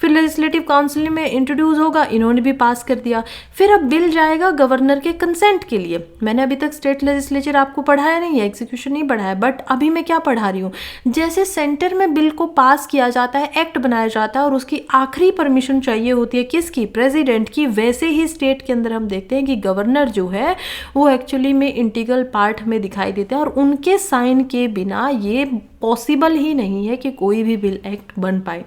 फिर लेजिस्लेटिव काउंसिल में इंट्रोड्यूस होगा, इन्होंने भी पास कर दिया, फिर अब बिल जाएगा गवर्नर के कंसेंट के लिए। मैंने अभी तक स्टेट लेजिस्लेचर आपको पढ़ाया नहीं है, एग्जीक्यूशन नहीं पढ़ाया, बट अभी मैं क्या पढ़ा रही हूँ, जैसे सेंटर में बिल को पास किया जाता है, एक्ट बनाया जाता है और उसकी आखिरी परमिशन चाहिए होती है किसकी, प्रेसिडेंट की, वैसे ही स्टेट के अंदर हम देखते हैं कि गवर्नर जो है वो एक्चुअली में इंटीग्रल पार्ट में दिखाई देते हैं और उनके साइन के बिना ये पॉसिबल ही नहीं है कि कोई भी बिल एक्ट बन पाए।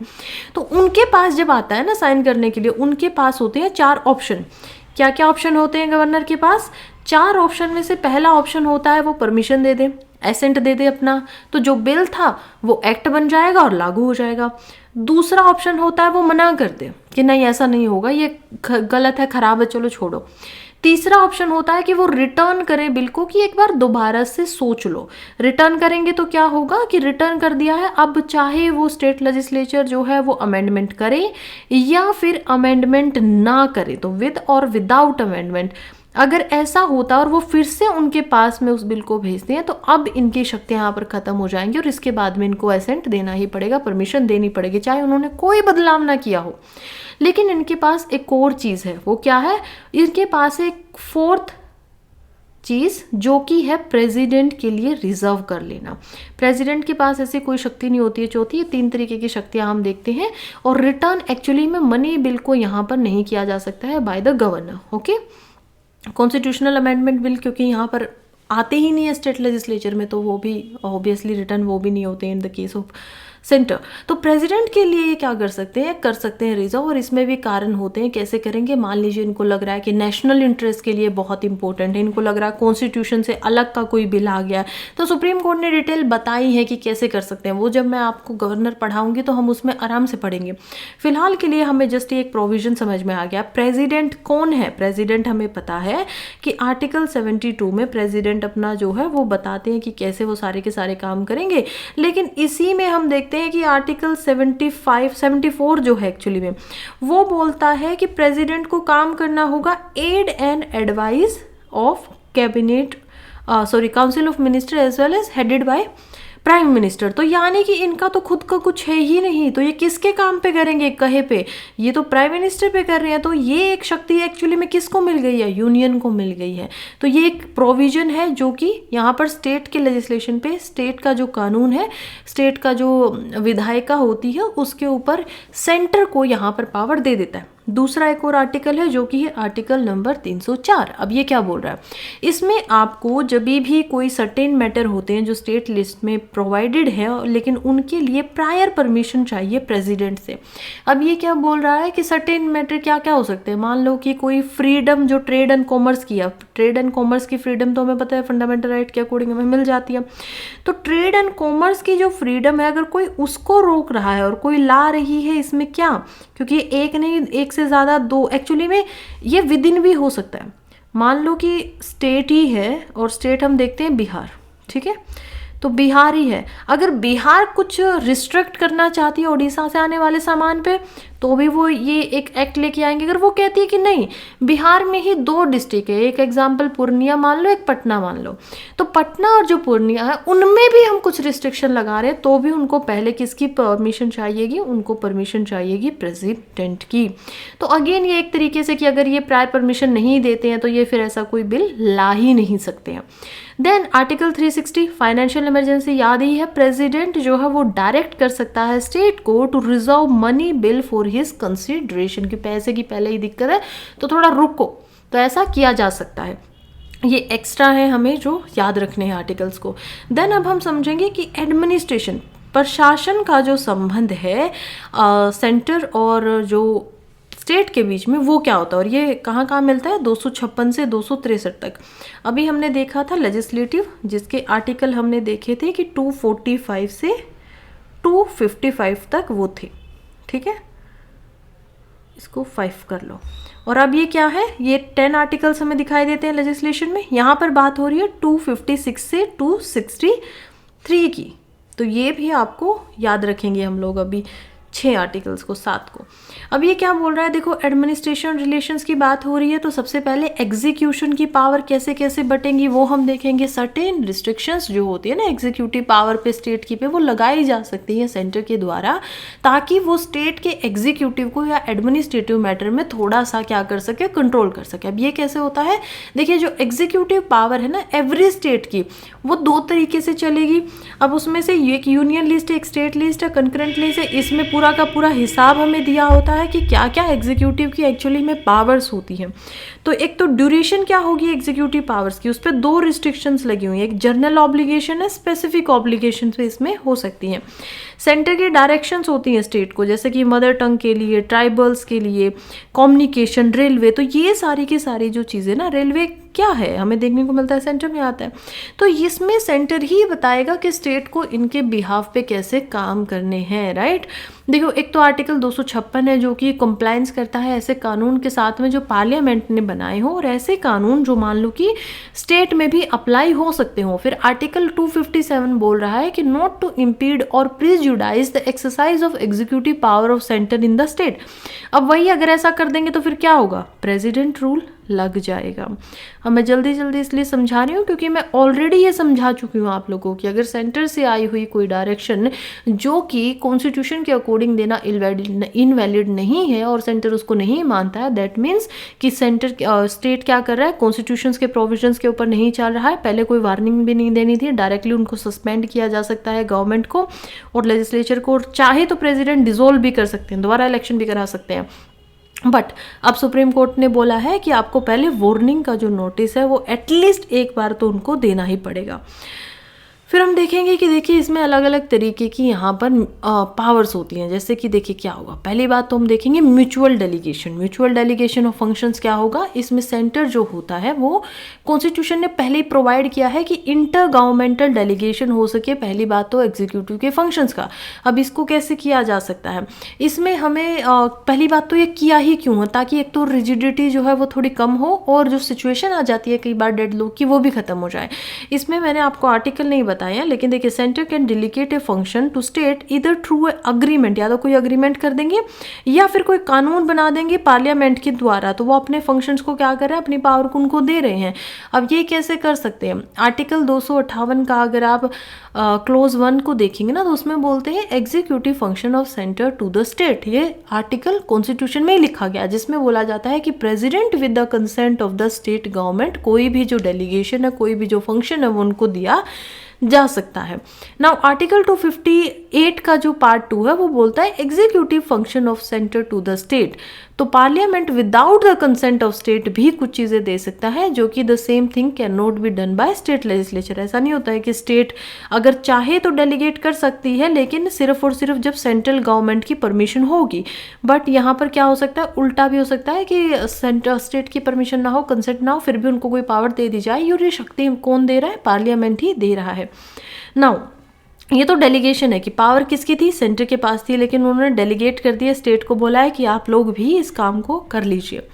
तो उनके पास जब आता है ना साइन करने के लिए, उनके पास होते हैं 4 ऑप्शन। क्या क्या ऑप्शन होते हैं गवर्नर के पास, 4 ऑप्शन में से पहला ऑप्शन होता है वो परमिशन दे दे, एसेंट दे दे अपना, तो जो बिल था वो एक्ट बन जाएगा और लागू हो जाएगा। दूसरा ऑप्शन होता है वो मना कर दे कि नहीं ऐसा नहीं होगा, ये गलत है, खराब है, चलो छोड़ो। तीसरा ऑप्शन होता है कि वो रिटर्न करें बिल को, कि एक बार दोबारा से सोच लो। रिटर्न करेंगे तो क्या होगा कि रिटर्न कर दिया है, अब चाहे वो स्टेट लेजिस्लेचर जो है वो अमेंडमेंट करे या फिर अमेंडमेंट ना करे, तो विद और विदाउट अमेंडमेंट अगर ऐसा होता और वो फिर से उनके पास में उस बिल को भेजते हैं तो अब इनकी शक्तियां यहाँ पर खत्म हो जाएंगी और इसके बाद में इनको एसेंट देना ही पड़ेगा, परमिशन देनी पड़ेगी, चाहे उन्होंने कोई बदलाव ना किया हो। लेकिन इनके पास एक और चीज़ है, वो क्या है, इनके पास एक 4th चीज़ जो कि है प्रेसिडेंट के लिए रिजर्व कर लेना। प्रेसिडेंट के पास ऐसी कोई शक्ति नहीं होती है। चौथी, ये 3 तरीके की शक्तियां हम देखते हैं। और रिटर्न एक्चुअली में मनी बिल को यहाँ पर नहीं किया जा सकता है by the governor. Okay, constitutional amendment bill क्योंकि यहाँ पर आते ही नहीं है स्टेट लेजिस्लेचर में, तो वो भी ऑब्वियसली रिटर्न वो भी नहीं होते in the case of centre. तो प्रेसिडेंट के लिए ये क्या कर सकते हैं रिजर्व, और इसमें भी कारण होते हैं। कैसे करेंगे, मान लीजिए इनको लग रहा है कि नेशनल इंटरेस्ट के लिए बहुत इंपॉर्टेंट है, इनको लग रहा है कॉन्स्टिट्यूशन से अलग का कोई बिल आ गया है, तो सुप्रीम कोर्ट ने डिटेल बताई है कि कैसे कर सकते हैं। वो जब मैं आपको गवर्नर पढ़ाऊंगी तो हम उसमें आराम से पढ़ेंगे। फिलहाल के लिए हमें जस्ट एक प्रोविजन समझ में आ गया। प्रेसिडेंट कौन है, प्रेसिडेंट हमें पता है कि आर्टिकल 72 में प्रेसिडेंट अपना जो है वो बताते हैं कि कैसे वो सारे के सारे काम करेंगे। लेकिन इसी में हम देखते हैं कि आर्टिकल 74 जो है एक्चुअली में वो बोलता है कि प्रेसिडेंट को काम करना होगा aid and advice of cabinet council of minister as well as headed by prime minister. तो यानी कि इनका तो खुद का कुछ है ही नहीं, तो ये किसके काम पे करेंगे, कहे पे, ये तो प्राइम मिनिस्टर पे कर रहे हैं। तो ये एक शक्ति एक्चुअली में किसको मिल गई है, यूनियन को मिल गई है। तो ये एक प्रोविजन है जो कि यहाँ पर स्टेट के लेजिस्लेशन पे, स्टेट का जो कानून है, स्टेट का जो विधायिका होती है उसके ऊपर सेंटर को यहाँ पर पावर दे देता है। दूसरा एक और आर्टिकल है जो कि है आर्टिकल नंबर 304। अब ये क्या बोल रहा है, इसमें आपको जब भी कोई सर्टेन मैटर होते हैं जो स्टेट लिस्ट में प्रोवाइडेड है, लेकिन उनके लिए प्रायर परमिशन चाहिए प्रेसिडेंट से। अब ये क्या बोल रहा है कि सर्टेन मैटर क्या क्या हो सकते हैं, मान लो कि कोई फ्रीडम जो ट्रेड एंड कॉमर्स किया, ट्रेड एंड कॉमर्स की फ्रीडम तो हमें पता है फंडामेंटल राइट के अकॉर्डिंग हमें मिल जाती है। तो ट्रेड एंड कॉमर्स की जो फ्रीडम है, अगर कोई उसको रोक रहा है और कोई ला रही है, इसमें क्या, क्योंकि एक नहीं, एक से ज़्यादा, दो, एक्चुअली में ये विद इन भी हो सकता है। मान लो कि स्टेट ही है, और स्टेट हम देखते हैं बिहार, ठीक है, तो बिहार ही है। अगर बिहार कुछ रिस्ट्रिक्ट करना चाहती है उड़ीसा से आने वाले सामान पे, तो भी वो ये एक एक्ट लेके आएंगे। अगर वो कहती है कि नहीं, बिहार में ही 2 डिस्ट्रिक्ट है, एक एग्जाम्पल पूर्णिया मान लो, एक पटना मान लो, तो पटना और जो पूर्णिया है उनमें भी हम कुछ रिस्ट्रिक्शन लगा रहे हैं, तो भी उनको पहले किसकी परमिशन चाहिएगी, उनको परमिशन चाहिएगी प्रेसिडेंट की। तो अगेन ये एक तरीके से कि अगर ये प्रायर परमिशन नहीं देते हैं तो ये फिर ऐसा कोई बिल ला ही नहीं सकते हैं। देन आर्टिकल 360 फाइनेंशियल इमरजेंसी, याद ही है, प्रेसिडेंट जो है वो डायरेक्ट कर सकता है स्टेट को to reserve money bill for his consideration, कि पैसे की पहले ही दिक्कत है तो थोड़ा रुको, तो ऐसा किया जा सकता है। ये एक्स्ट्रा है हमें जो याद रखने हैं आर्टिकल्स को। देन अब हम समझेंगे कि एडमिनिस्ट्रेशन, प्रशासन का जो संबंध है सेंटर और जो स्टेट के बीच में, वो क्या होता है और ये कहाँ कहाँ मिलता है, 256 से 263 तक। अभी हमने देखा था लेजिस्लेटिव, जिसके आर्टिकल हमने देखे थे कि 245 से 255 तक वो थे, ठीक है, इसको 5 कर लो। और अब ये क्या है, ये 10 आर्टिकल्स हमें दिखाई देते हैं लेजिस्लेशन में। यहाँ पर बात हो रही है 256 से 263 की, तो ये भी आपको याद रखेंगे हम लोग अभी 6 आर्टिकल्स को, 7 को। अब ये क्या बोल रहा है, देखो एडमिनिस्ट्रेशन रिलेशंस की बात हो रही है, तो सबसे पहले एग्जीक्यूशन की पावर कैसे कैसे बटेंगी वो हम देखेंगे। सर्टेन रिस्ट्रिक्शंस जो होती है ना एग्जीक्यूटिव पावर पे, स्टेट की पे, वो लगाई जा सकती है सेंटर के द्वारा, ताकि वो स्टेट के एग्जीक्यूटिव को या एडमिनिस्ट्रेटिव मैटर में थोड़ा सा क्या कर सके, कंट्रोल कर सके। अब ये कैसे होता है, देखिए जो एग्जीक्यूटिव पावर है ना एवरी स्टेट की, वो 2 तरीके से चलेगी। अब उसमें से एक यूनियन लिस्ट है, एक स्टेट लिस्ट है, कंकरेंट लिस्ट है, इसमें पूरा का पूरा हिसाब हमें दिया होता है कि क्या क्या एग्जीक्यूटिव की एक्चुअली में पावर्स होती हैं। तो एक तो ड्यूरेशन क्या होगी एग्जीक्यूटिव पावर्स की, उस पर 2 रिस्ट्रिक्शंस लगी हुई हैं, एक जनरल ऑब्लिगेशन है, स्पेसिफिक ऑब्लिगेशन पे इसमें हो सकती हैं। सेंटर की डायरेक्शंस होती हैं स्टेट को, जैसे कि मदर टंग के लिए, ट्राइबल्स के लिए, कम्युनिकेशन, रेलवे, तो ये सारी की सारी जो चीज़ें ना, रेलवे क्या है हमें देखने को मिलता है, सेंटर में आता है, तो इसमें सेंटर ही बताएगा कि स्टेट को इनके बिहाफ पे कैसे काम करने हैं, राइट। देखो एक तो आर्टिकल 256 है जो कि कंप्लायंस करता है ऐसे कानून के साथ में जो पार्लियामेंट ने बनाए हो, और ऐसे कानून जो मान लो कि स्टेट में भी अप्लाई हो सकते हो। फिर आर्टिकल 257 बोल रहा है कि नॉट टू इम्पीड और prejudice the exercise of executive power of centre in the state. अब वही अगर ऐसा कर देंगे तो फिर क्या होगा, प्रेसिडेंट रूल लग जाएगा। अब मैं जल्दी जल्दी इसलिए समझा रही हूँ क्योंकि मैं ऑलरेडी ये समझा चुकी हूँ आप लोगों की, अगर सेंटर से आई हुई कोई डायरेक्शन जो कि कॉन्स्टिट्यूशन के अकॉर्डिंग देना इनवैलिड नहीं है और सेंटर उसको नहीं मानता है, दैट मीन्स कि सेंटर स्टेट क्या कर रहा है, कॉन्स्टिट्यूशन के प्रोविजंस के ऊपर नहीं चल रहा है। पहले कोई वार्निंग भी नहीं देनी थी, डायरेक्टली उनको सस्पेंड किया जा सकता है गवर्नमेंट को और लेजिस्लेचर को, और चाहे तो प्रेसिडेंट डिसोल्व भी कर सकते हैं, दोबारा इलेक्शन भी करा सकते हैं। बट अब सुप्रीम कोर्ट ने बोला है कि आपको पहले वार्निंग का जो नोटिस है वो एटलीस्ट एक बार तो उनको देना ही पड़ेगा। फिर हम देखेंगे कि देखिए इसमें अलग अलग तरीके की यहाँ पर पावर्स होती हैं। जैसे कि देखिए क्या होगा, पहली बात तो हम देखेंगे म्यूचुअल डेलीगेशन ऑफ फंक्शंस क्या होगा। इसमें सेंटर जो होता है वो कॉन्स्टिट्यूशन ने पहले ही प्रोवाइड किया है कि इंटर गवर्नमेंटल डेलीगेशन हो सके, पहली बात तो एग्जीक्यूटिव के फंक्शंस का। अब इसको कैसे किया जा सकता है, इसमें हमें पहली बात तो ये किया ही क्यों है, ताकि एक तो रिजिडिटी जो है वो थोड़ी कम हो और जो सिचुएशन आ जाती है कई बार डेडलॉक की वो भी खत्म हो जाए। इसमें मैंने आपको आर्टिकल नहीं बताया, लेकिन देखिए centre can delegate a function to state इधर थ्रू अग्रीमेंट, या तो कोई अग्रीमेंट कर देंगे या फिर कोई कानून बना देंगे पार्लियामेंट के द्वारा, तो वो अपने फंक्शंस को क्या कर रहे हैं, अपनी पावर को उनको दे रहे हैं। अब ये कैसे कर सकते हैं, आर्टिकल 258 का अगर आप क्लोज 1 को देखेंगे ना तो उसमें बोलते हैं executive function of centre to the state. ये आर्टिकल कॉन्स्टिट्यूशन में ही लिखा गया, जिसमें बोला जाता है कि president with the consent of the state government कोई भी जो डेलीगेशन है, कोई भी जो फंक्शन है वो उनको दिया जा सकता है। नाउ आर्टिकल 258 का जो पार्ट 2 है वो बोलता है executive function of centre to the state. तो parliament without the consent of state भी कुछ चीज़ें दे सकता है, जो कि the same thing can not be done by state legislature. ऐसा नहीं होता है कि स्टेट अगर चाहे तो डेलीगेट कर सकती है, लेकिन सिर्फ और सिर्फ जब सेंट्रल गवर्नमेंट की परमिशन होगी। बट यहाँ पर क्या हो सकता है, उल्टा भी हो सकता है कि सेंटर स्टेट की परमिशन ना हो, कंसेंट ना हो, फिर भी उनको कोई पावर दे दी जाए। और ये शक्ति कौन दे रहा है, पार्लियामेंट ही दे रहा है। नाउ ये तो डेलीगेशन है कि पावर किसकी थी, सेंटर के पास थी, लेकिन उन्होंने डेलीगेट कर दिया, स्टेट को बोला है कि आप लोग भी इस काम को कर लीजिए।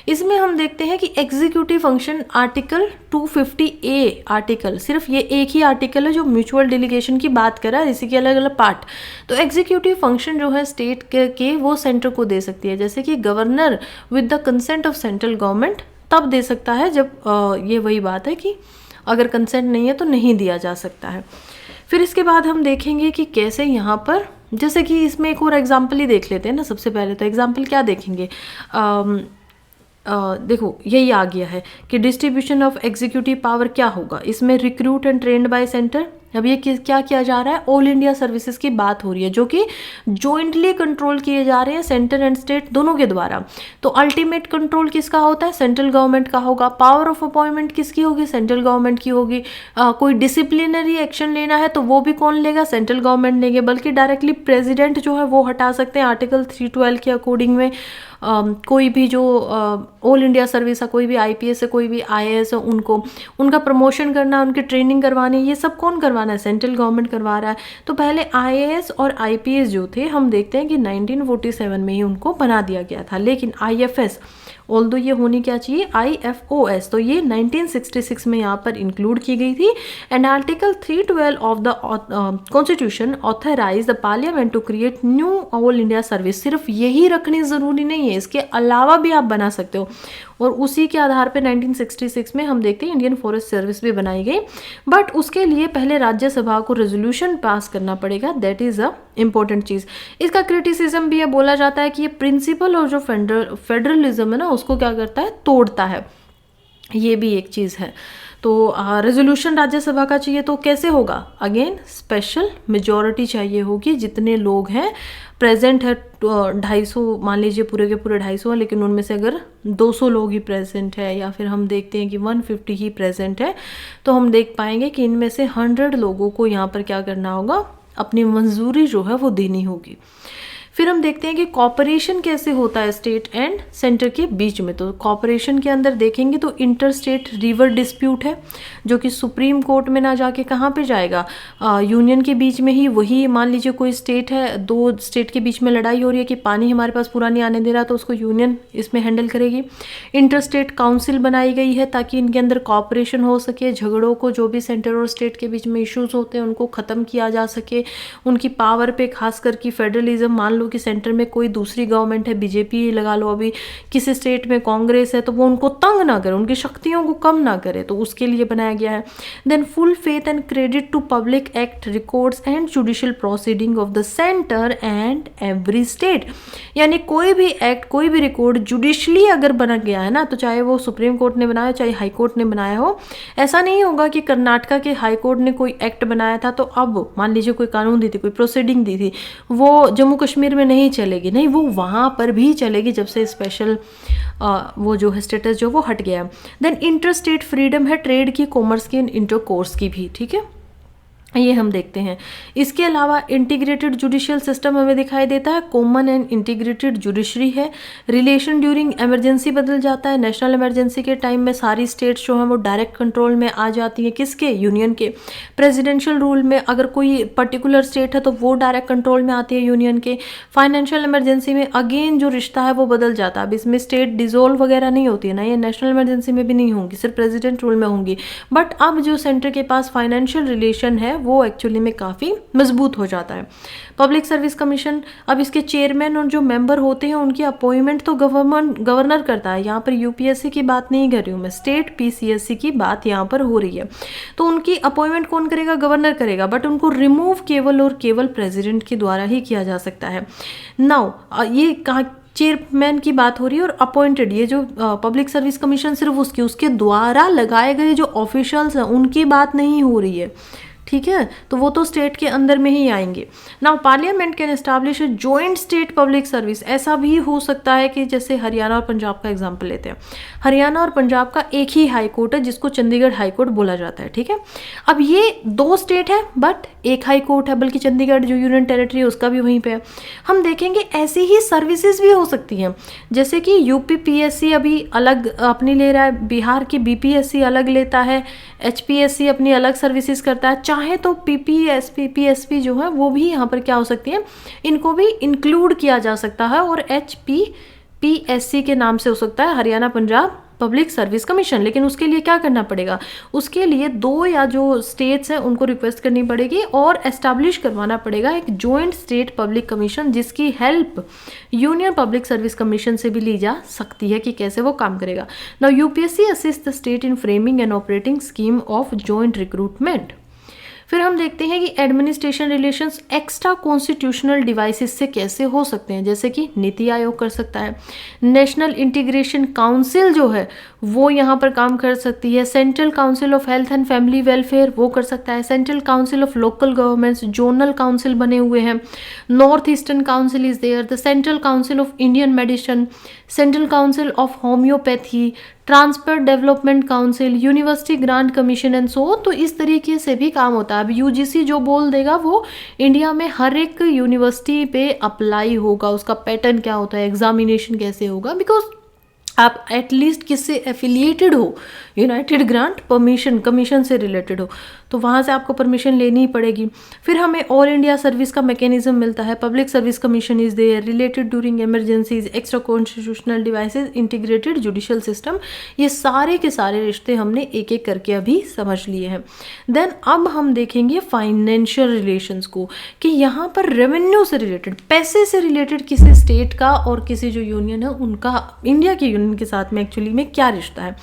इसमें हम देखते हैं कि executive function article 250A article, सिर्फ ये एक ही आर्टिकल है जो म्यूचुअल डेलीगेशन की बात कर रहा है, इसी के अलग अलग पार्ट। तो एग्जीक्यूटिव फंक्शन जो है स्टेट के वो सेंटर को दे सकती है, जैसे कि governor with the consent of central government तब दे सकता है जब ये वही बात है कि अगर कंसेंट नहीं है तो नहीं दिया जा सकता है। फिर इसके बाद हम देखेंगे कि कैसे यहाँ पर, जैसे कि इसमें एक और एग्जाम्पल ही देख लेते हैं ना। सबसे पहले तो एग्जाम्पल क्या देखेंगे, देखो यही आ गया है कि डिस्ट्रीब्यूशन ऑफ एग्जीक्यूटिव पावर क्या होगा। इसमें recruit and trend bye centre, अब ये क्या किया जा रहा है, ऑल इंडिया सर्विसेज की बात हो रही है, जो कि जॉइंटली कंट्रोल किए जा रहे हैं सेंटर एंड स्टेट दोनों के द्वारा। तो अल्टीमेट कंट्रोल किसका होता है, सेंट्रल गवर्नमेंट का होगा। पावर ऑफ अपॉइंटमेंट किसकी होगी, सेंट्रल गवर्नमेंट की होगी। कोई डिसिप्लिनरी एक्शन लेना है तो वो भी कौन लेगा, सेंट्रल गवर्नमेंट लेंगे। बल्कि डायरेक्टली प्रेसिडेंट जो है वो हटा सकते हैं आर्टिकल 312 के अकॉर्डिंग में। कोई भी जो ऑल इंडिया सर्विस है, कोई भी IPS है, कोई भी IAS है, उनका प्रमोशन करना, उनकी ट्रेनिंग करवानी, ये सब कौन करवाना है, सेंट्रल गवर्नमेंट करवा रहा है। तो पहले IAS और IPS जो थे, हम देखते हैं कि 1947 में ही उनको बना दिया गया था। लेकिन IFS, ऑल्दो ये होनी क्या चाहिए IFOS, तो ये 1966 में यहाँ पर इंक्लूड की गई थी। And article 312 of the constitution authorise the parliament to create new all India service. सिर्फ यही रखनी ज़रूरी नहीं है, इसके अलावा भी आप बना सकते हो। और उसी के आधार पे 1966 में हम देखते हैं इंडियन फॉरेस्ट सर्विस भी बनाई गई। बट उसके लिए पहले राज्यसभा को रेजोल्यूशन पास करना पड़ेगा, दैट इज़ अ इम्पोर्टेंट चीज़। इसका क्रिटिसिज्म भी ये बोला जाता है कि ये प्रिंसिपल और जो फेडरलिज्म है ना उसको क्या करता है, तोड़ता है। ये भी एक चीज़ है। तो रेजोल्यूशन राज्यसभा का चाहिए तो कैसे होगा, अगेन स्पेशल मेजॉरिटी चाहिए होगी। जितने लोग हैं प्रेजेंट है 250, मान लीजिए पूरे के पूरे 250 हैं, लेकिन उनमें से अगर 200 लोग ही प्रेजेंट है, या फिर हम देखते हैं कि 150 ही प्रेजेंट है, तो हम देख पाएंगे कि इनमें से 100 लोगों को यहाँ पर क्या करना होगा, अपनी मंजूरी जो है वो देनी होगी। फिर हम देखते हैं कि कॉपरेशन कैसे होता है स्टेट एंड सेंटर के बीच में। तो कॉपरेशन के अंदर देखेंगे तो इंटर स्टेट रिवर डिस्प्यूट है, जो कि सुप्रीम कोर्ट में ना जाके कहाँ पे जाएगा, यूनियन के बीच में ही। वही मान लीजिए कोई स्टेट है, दो स्टेट के बीच में लड़ाई हो रही है कि पानी हमारे पास पूरा नहीं आने दे रहा, तो उसको यूनियन इसमें हैंडल करेगी। इंटर स्टेट काउंसिल बनाई गई है ताकि इनके अंदर कॉपरेशन हो सके, झगड़ों को, जो भी सेंटर और स्टेट के बीच में इश्यूज होते हैं उनको ख़त्म किया जा सके। उनकी पावर पे खास करके फेडरलिज्म, मान लो कि सेंटर में कोई दूसरी गवर्नमेंट है, BJP लगा लो, अभी किसी स्टेट में कांग्रेस है, तो वो उनको तंग ना करे, उनकी शक्तियों को कम ना करे, तो उसके लिए बनाया गया है। Then full faith and credit to public act records and judicial proceeding of the centre and every state. यानी कोई भी एक्ट, कोई भी रिकॉर्ड जुडिशली अगर बना गया है ना, तो चाहे वो सुप्रीम कोर्ट ने बनाया, चाहे हाई कोर्ट ने बनाया हो, ऐसा नहीं होगा कि कर्नाटका के हाई कोर्ट ने कोई एक्ट बनाया था, तो अब मान लीजिए कोई कानून दी थी, कोई प्रोसीडिंग दी थी, वो जम्मू कश्मीर कश्मीर में नहीं चलेगी, नहीं, वो वहाँ पर भी चलेगी जब से स्पेशल वो जो है स्टेटस जो वो हट गया है। देन इंटर स्टेट फ्रीडम है ट्रेड की, कॉमर्स की, इंटर कोर्स की भी, ठीक है, ये हम देखते हैं। इसके अलावा इंटीग्रेटेड जुडिशियल सिस्टम हमें दिखाई देता है, कॉमन एंड इंटीग्रेटेड जुडिशरी है, रिलेशन ड्यूरिंग इमरजेंसी बदल जाता है, नेशनल इमरजेंसी के टाइम में सारी स्टेट्स जो हैं वो डायरेक्ट कंट्रोल में आ जाती हैं, किसके, यूनियन के। प्रेसिडेंशियल रूल में अगर कोई पर्टिकुलर स्टेट है तो वो डायरेक्ट कंट्रोल में आती है यूनियन के। फाइनेंशियल इमरजेंसी में अगेन जो रिश्ता है वो बदल जाता है, अब इसमें स्टेट डिजोल्व वगैरह नहीं होती है ना, ये नेशनल इमरजेंसी में भी नहीं होंगी, सिर्फ प्रेसिडेंट रूल में होंगी। बट अब जो सेंटर के पास फाइनेंशियल रिलेशन है वो एक्चुअली में काफ़ी मजबूत हो जाता है। पब्लिक सर्विस कमीशन, अब इसके चेयरमैन और जो मेंबर होते हैं उनकी अपॉइंटमेंट तो गवर्नर करता है। यहाँ पर यूपीएससी की बात नहीं कर रही हूँ मैं, स्टेट पीसीएससी की बात यहाँ पर हो रही है। तो उनकी अपॉइंटमेंट कौन करेगा, गवर्नर करेगा, बट उनको रिमूव केवल और केवल प्रेसिडेंट के द्वारा ही किया जा सकता है। नाउ ये कहाँ चेयरमैन की बात हो रही है, और अपॉइंटेड ये जो पब्लिक सर्विस कमीशन सिर्फ उसके द्वारा लगाए गए जो ऑफिशियल्स हैं उनकी बात नहीं हो रही है, ठीक है, तो वो तो स्टेट के अंदर में ही आएंगे। Now parliament can establish a joint state public service, ऐसा भी हो सकता है कि जैसे हरियाणा और पंजाब का एग्जांपल लेते हैं, हरियाणा और पंजाब का एक ही हाई कोर्ट है जिसको चंडीगढ़ हाई कोर्ट बोला जाता है, ठीक है। अब ये दो स्टेट है बट एक हाई कोर्ट है, बल्कि चंडीगढ़ जो यूनियन टेरिटरी है उसका भी वहीं पे है। हम देखेंगे ऐसी ही सर्विसेज भी हो सकती हैं, जैसे कि यूपी पीएससी अभी अलग अपनी ले रहा है, बिहार की बीपीएससी अलग लेता है, एचपीएससी अपनी अलग सर्विसेज करता है, चाहे तो पीपीएसपी पीएसपी जो है वो भी यहाँ पर क्या हो सकती है, इनको भी इंक्लूड किया जा सकता है, और एचपीपीएससी के नाम से हो सकता है Haryana Punjab public service commission. लेकिन उसके लिए क्या करना पड़ेगा, उसके लिए दो या जो स्टेट्स हैं उनको रिक्वेस्ट करनी पड़ेगी और एस्टैब्लिश करवाना पड़ेगा एक जॉइंट स्टेट पब्लिक कमीशन, जिसकी help union public service commission से भी ली जा सकती है कि कैसे वो काम करेगा। Now UPSC assist the state in framing and operating scheme of joint recruitment. फिर हम देखते हैं कि administration relations extra constitutional devices से कैसे हो सकते हैं, जैसे कि नीति आयोग कर सकता है, नेशनल इंटीग्रेशन काउंसिल जो है वो यहाँ पर काम कर सकती है, central council of health and family welfare वो कर सकता है, central council of local governments, zonal council बने हुए हैं, north eastern council is there, the central council of Indian medicine, central council of homeopathy, transport development council, university grant commission and so. तो इस तरीके से भी काम होता है। अब यूजीसी जो बोल देगा वो इंडिया में हर एक यूनिवर्सिटी पे अप्लाई होगा, उसका पैटर्न क्या होता है, एग्जामिनेशन कैसे होगा, बिकॉज आप एटलीस्ट किससे एफिलिएटेड हो, यूनाइटेड ग्रांट परमिशन कमीशन से रिलेटेड हो, तो वहाँ से आपको परमिशन लेनी ही पड़ेगी। फिर हमें ऑल इंडिया सर्विस का मैकेनिज्म मिलता है, public service commission is there, related during emergencies, extra constitutional devices, integrated judicial system. ये सारे के सारे रिश्ते हमने एक एक करके अभी समझ लिए हैं। देन अब हम देखेंगे फाइनेंशियल रिलेशंस को, कि यहाँ पर रेवेन्यू से रिलेटेड, पैसे से रिलेटेड किसी स्टेट का और किसी जो यूनियन है उनका इंडिया के यूनियन के साथ में एक्चुअली में क्या रिश्ता है।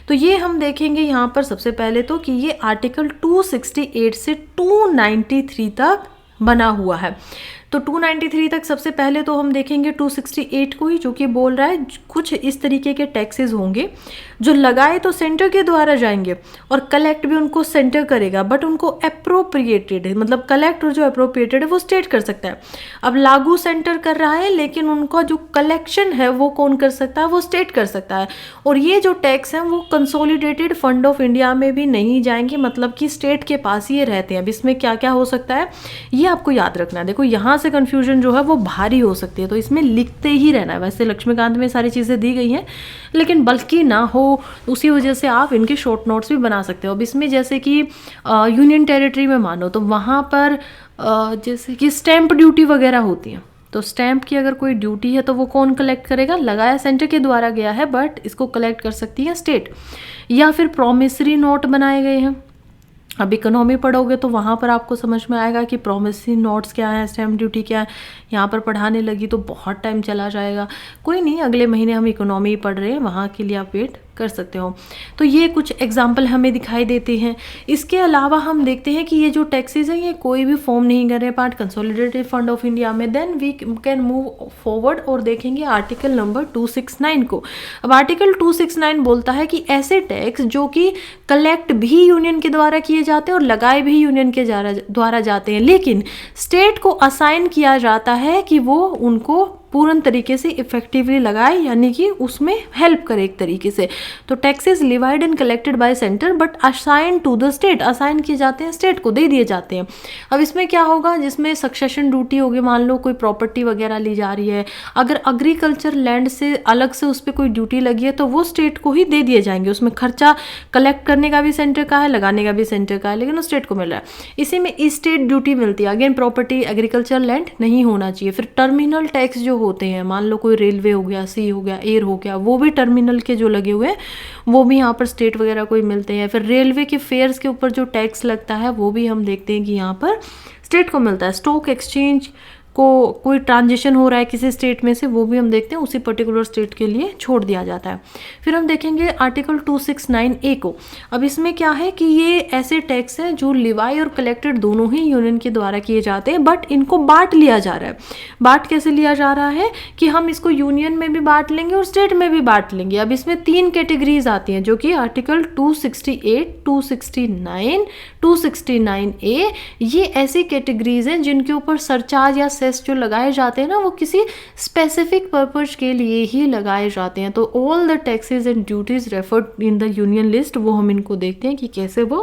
तो ये हम देखेंगे यहाँ पर सबसे पहले तो कि ये आर्टिकल 268 से 293 तक बना हुआ है। तो 293 तक सबसे पहले तो हम देखेंगे 268 को ही, जो कि बोल रहा है कुछ इस तरीके के टैक्सेस होंगे जो लगाए तो सेंटर के द्वारा जाएंगे और कलेक्ट भी उनको सेंटर करेगा, बट उनको अप्रोप्रिएटेड है, मतलब कलेक्ट और जो अप्रोप्रिएटेड है वो स्टेट कर सकता है। अब लागू सेंटर कर रहा है लेकिन उनका जो कलेक्शन है वो कौन कर सकता है, वो स्टेट कर सकता है। और ये जो टैक्स हैं वो कंसोलिडेटेड फंड ऑफ इंडिया में भी नहीं जाएंगे, मतलब कि स्टेट के पास ये रहते हैं। अब इसमें क्या क्या हो सकता है ये आपको याद रखना है। देखो यहाँ से कंफ्यूजन जो है वो भारी हो सकती है, तो इसमें लिखते ही रहना है। वैसे लक्ष्मीकांत में सारी चीज़ें दी गई हैं लेकिन बल्कि ना हो उसी वजह से आप इनके शॉर्ट नोट्स भी बना सकते हो। अब इसमें जैसे कि यूनियन टेरिटरी में मानो तो वहाँ पर जैसे कि स्टैंप ड्यूटी वगैरह होती है, तो स्टैंप की अगर कोई ड्यूटी है तो वो कौन कलेक्ट करेगा, लगाया सेंटर के द्वारा गया है बट इसको कलेक्ट कर सकती है स्टेट। या फिर प्रॉमिसरी नोट बनाए गए हैं, अब इकोनॉमी पढ़ोगे तो वहाँ पर आपको समझ में आएगा कि प्रॉमिसरी नोट्स क्या है, स्टैम्प ड्यूटी क्या है। यहाँ पर पढ़ाने लगी तो बहुत टाइम चला जाएगा, कोई नहीं, अगले महीने हम इकोनॉमी पढ़ रहे हैं, वहाँ के लिए आप वेट कर सकते हो। तो ये कुछ एग्जाम्पल हमें दिखाई देते हैं। इसके अलावा हम देखते हैं कि ये जो टैक्सेस हैं ये कोई भी फॉर्म नहीं कर रहे part consolidated fund of India में। Then we can move forward और देखेंगे आर्टिकल नंबर 269 को। अब आर्टिकल 269 बोलता है कि ऐसे टैक्स जो कि कलेक्ट भी यूनियन के द्वारा किए जाते हैं और लगाए भी यूनियन के द्वारा जाते हैं, लेकिन स्टेट को असाइन किया जाता है कि वो उनको पूर्ण तरीके से इफेक्टिवली लगाए, यानी कि उसमें हेल्प करे एक तरीके से। तो taxes levied and collected by centre but assign to the state, assign किए जाते हैं स्टेट को, दे दिए जाते हैं। अब इसमें क्या होगा, जिसमें सक्सेशन ड्यूटी होगी, मान लो कोई प्रॉपर्टी वगैरह ली जा रही है, अगर एग्रीकल्चर लैंड से अलग से उस पर कोई ड्यूटी लगी है तो वो स्टेट को ही दे दिए जाएंगे। उसमें खर्चा कलेक्ट करने का भी सेंटर का है, लगाने का भी सेंटर का है, लेकिन वो स्टेट को मिल रहा है। इसी में स्टेट ड्यूटी मिलती है। अगेन प्रॉपर्टी एग्रीकल्चर लैंड नहीं होना चाहिए। फिर टर्मिनल टैक्स जो होते हैं, मान लो कोई रेलवे हो गया, सी हो गया, एयर हो गया, वो भी टर्मिनल के जो लगे हुए हैं वो भी यहाँ पर स्टेट वगैरह कोई मिलते हैं। फिर रेलवे के फेयर्स के ऊपर जो टैक्स लगता है वो भी हम देखते हैं कि यहाँ पर स्टेट को मिलता है। स्टॉक एक्सचेंज को कोई ट्रांजिशन हो रहा है किसी स्टेट में से, वो भी हम देखते हैं उसी पर्टिकुलर स्टेट के लिए छोड़ दिया जाता है। फिर हम देखेंगे आर्टिकल 269A को। अब इसमें क्या है कि ये ऐसे टैक्स हैं जो लिवाई और कलेक्टेड दोनों ही यूनियन के द्वारा किए जाते हैं, बट इनको बांट लिया जा रहा है। बांट कैसे लिया जा रहा है कि हम इसको यूनियन में भी बांट लेंगे और स्टेट में भी बांट लेंगे। अब इसमें 3 कैटेगरीज आती हैं जो कि आर्टिकल 268, 269, 269A, ये ऐसी कैटेगरीज हैं जिनके ऊपर सरचार्ज या जो लगाए जाते हैं ना, वो किसी स्पेसिफिक पर्पज के लिए ही लगाए जाते हैं। तो all the taxes and duties referred in the union list, वो हम इनको देखते हैं कि कैसे वो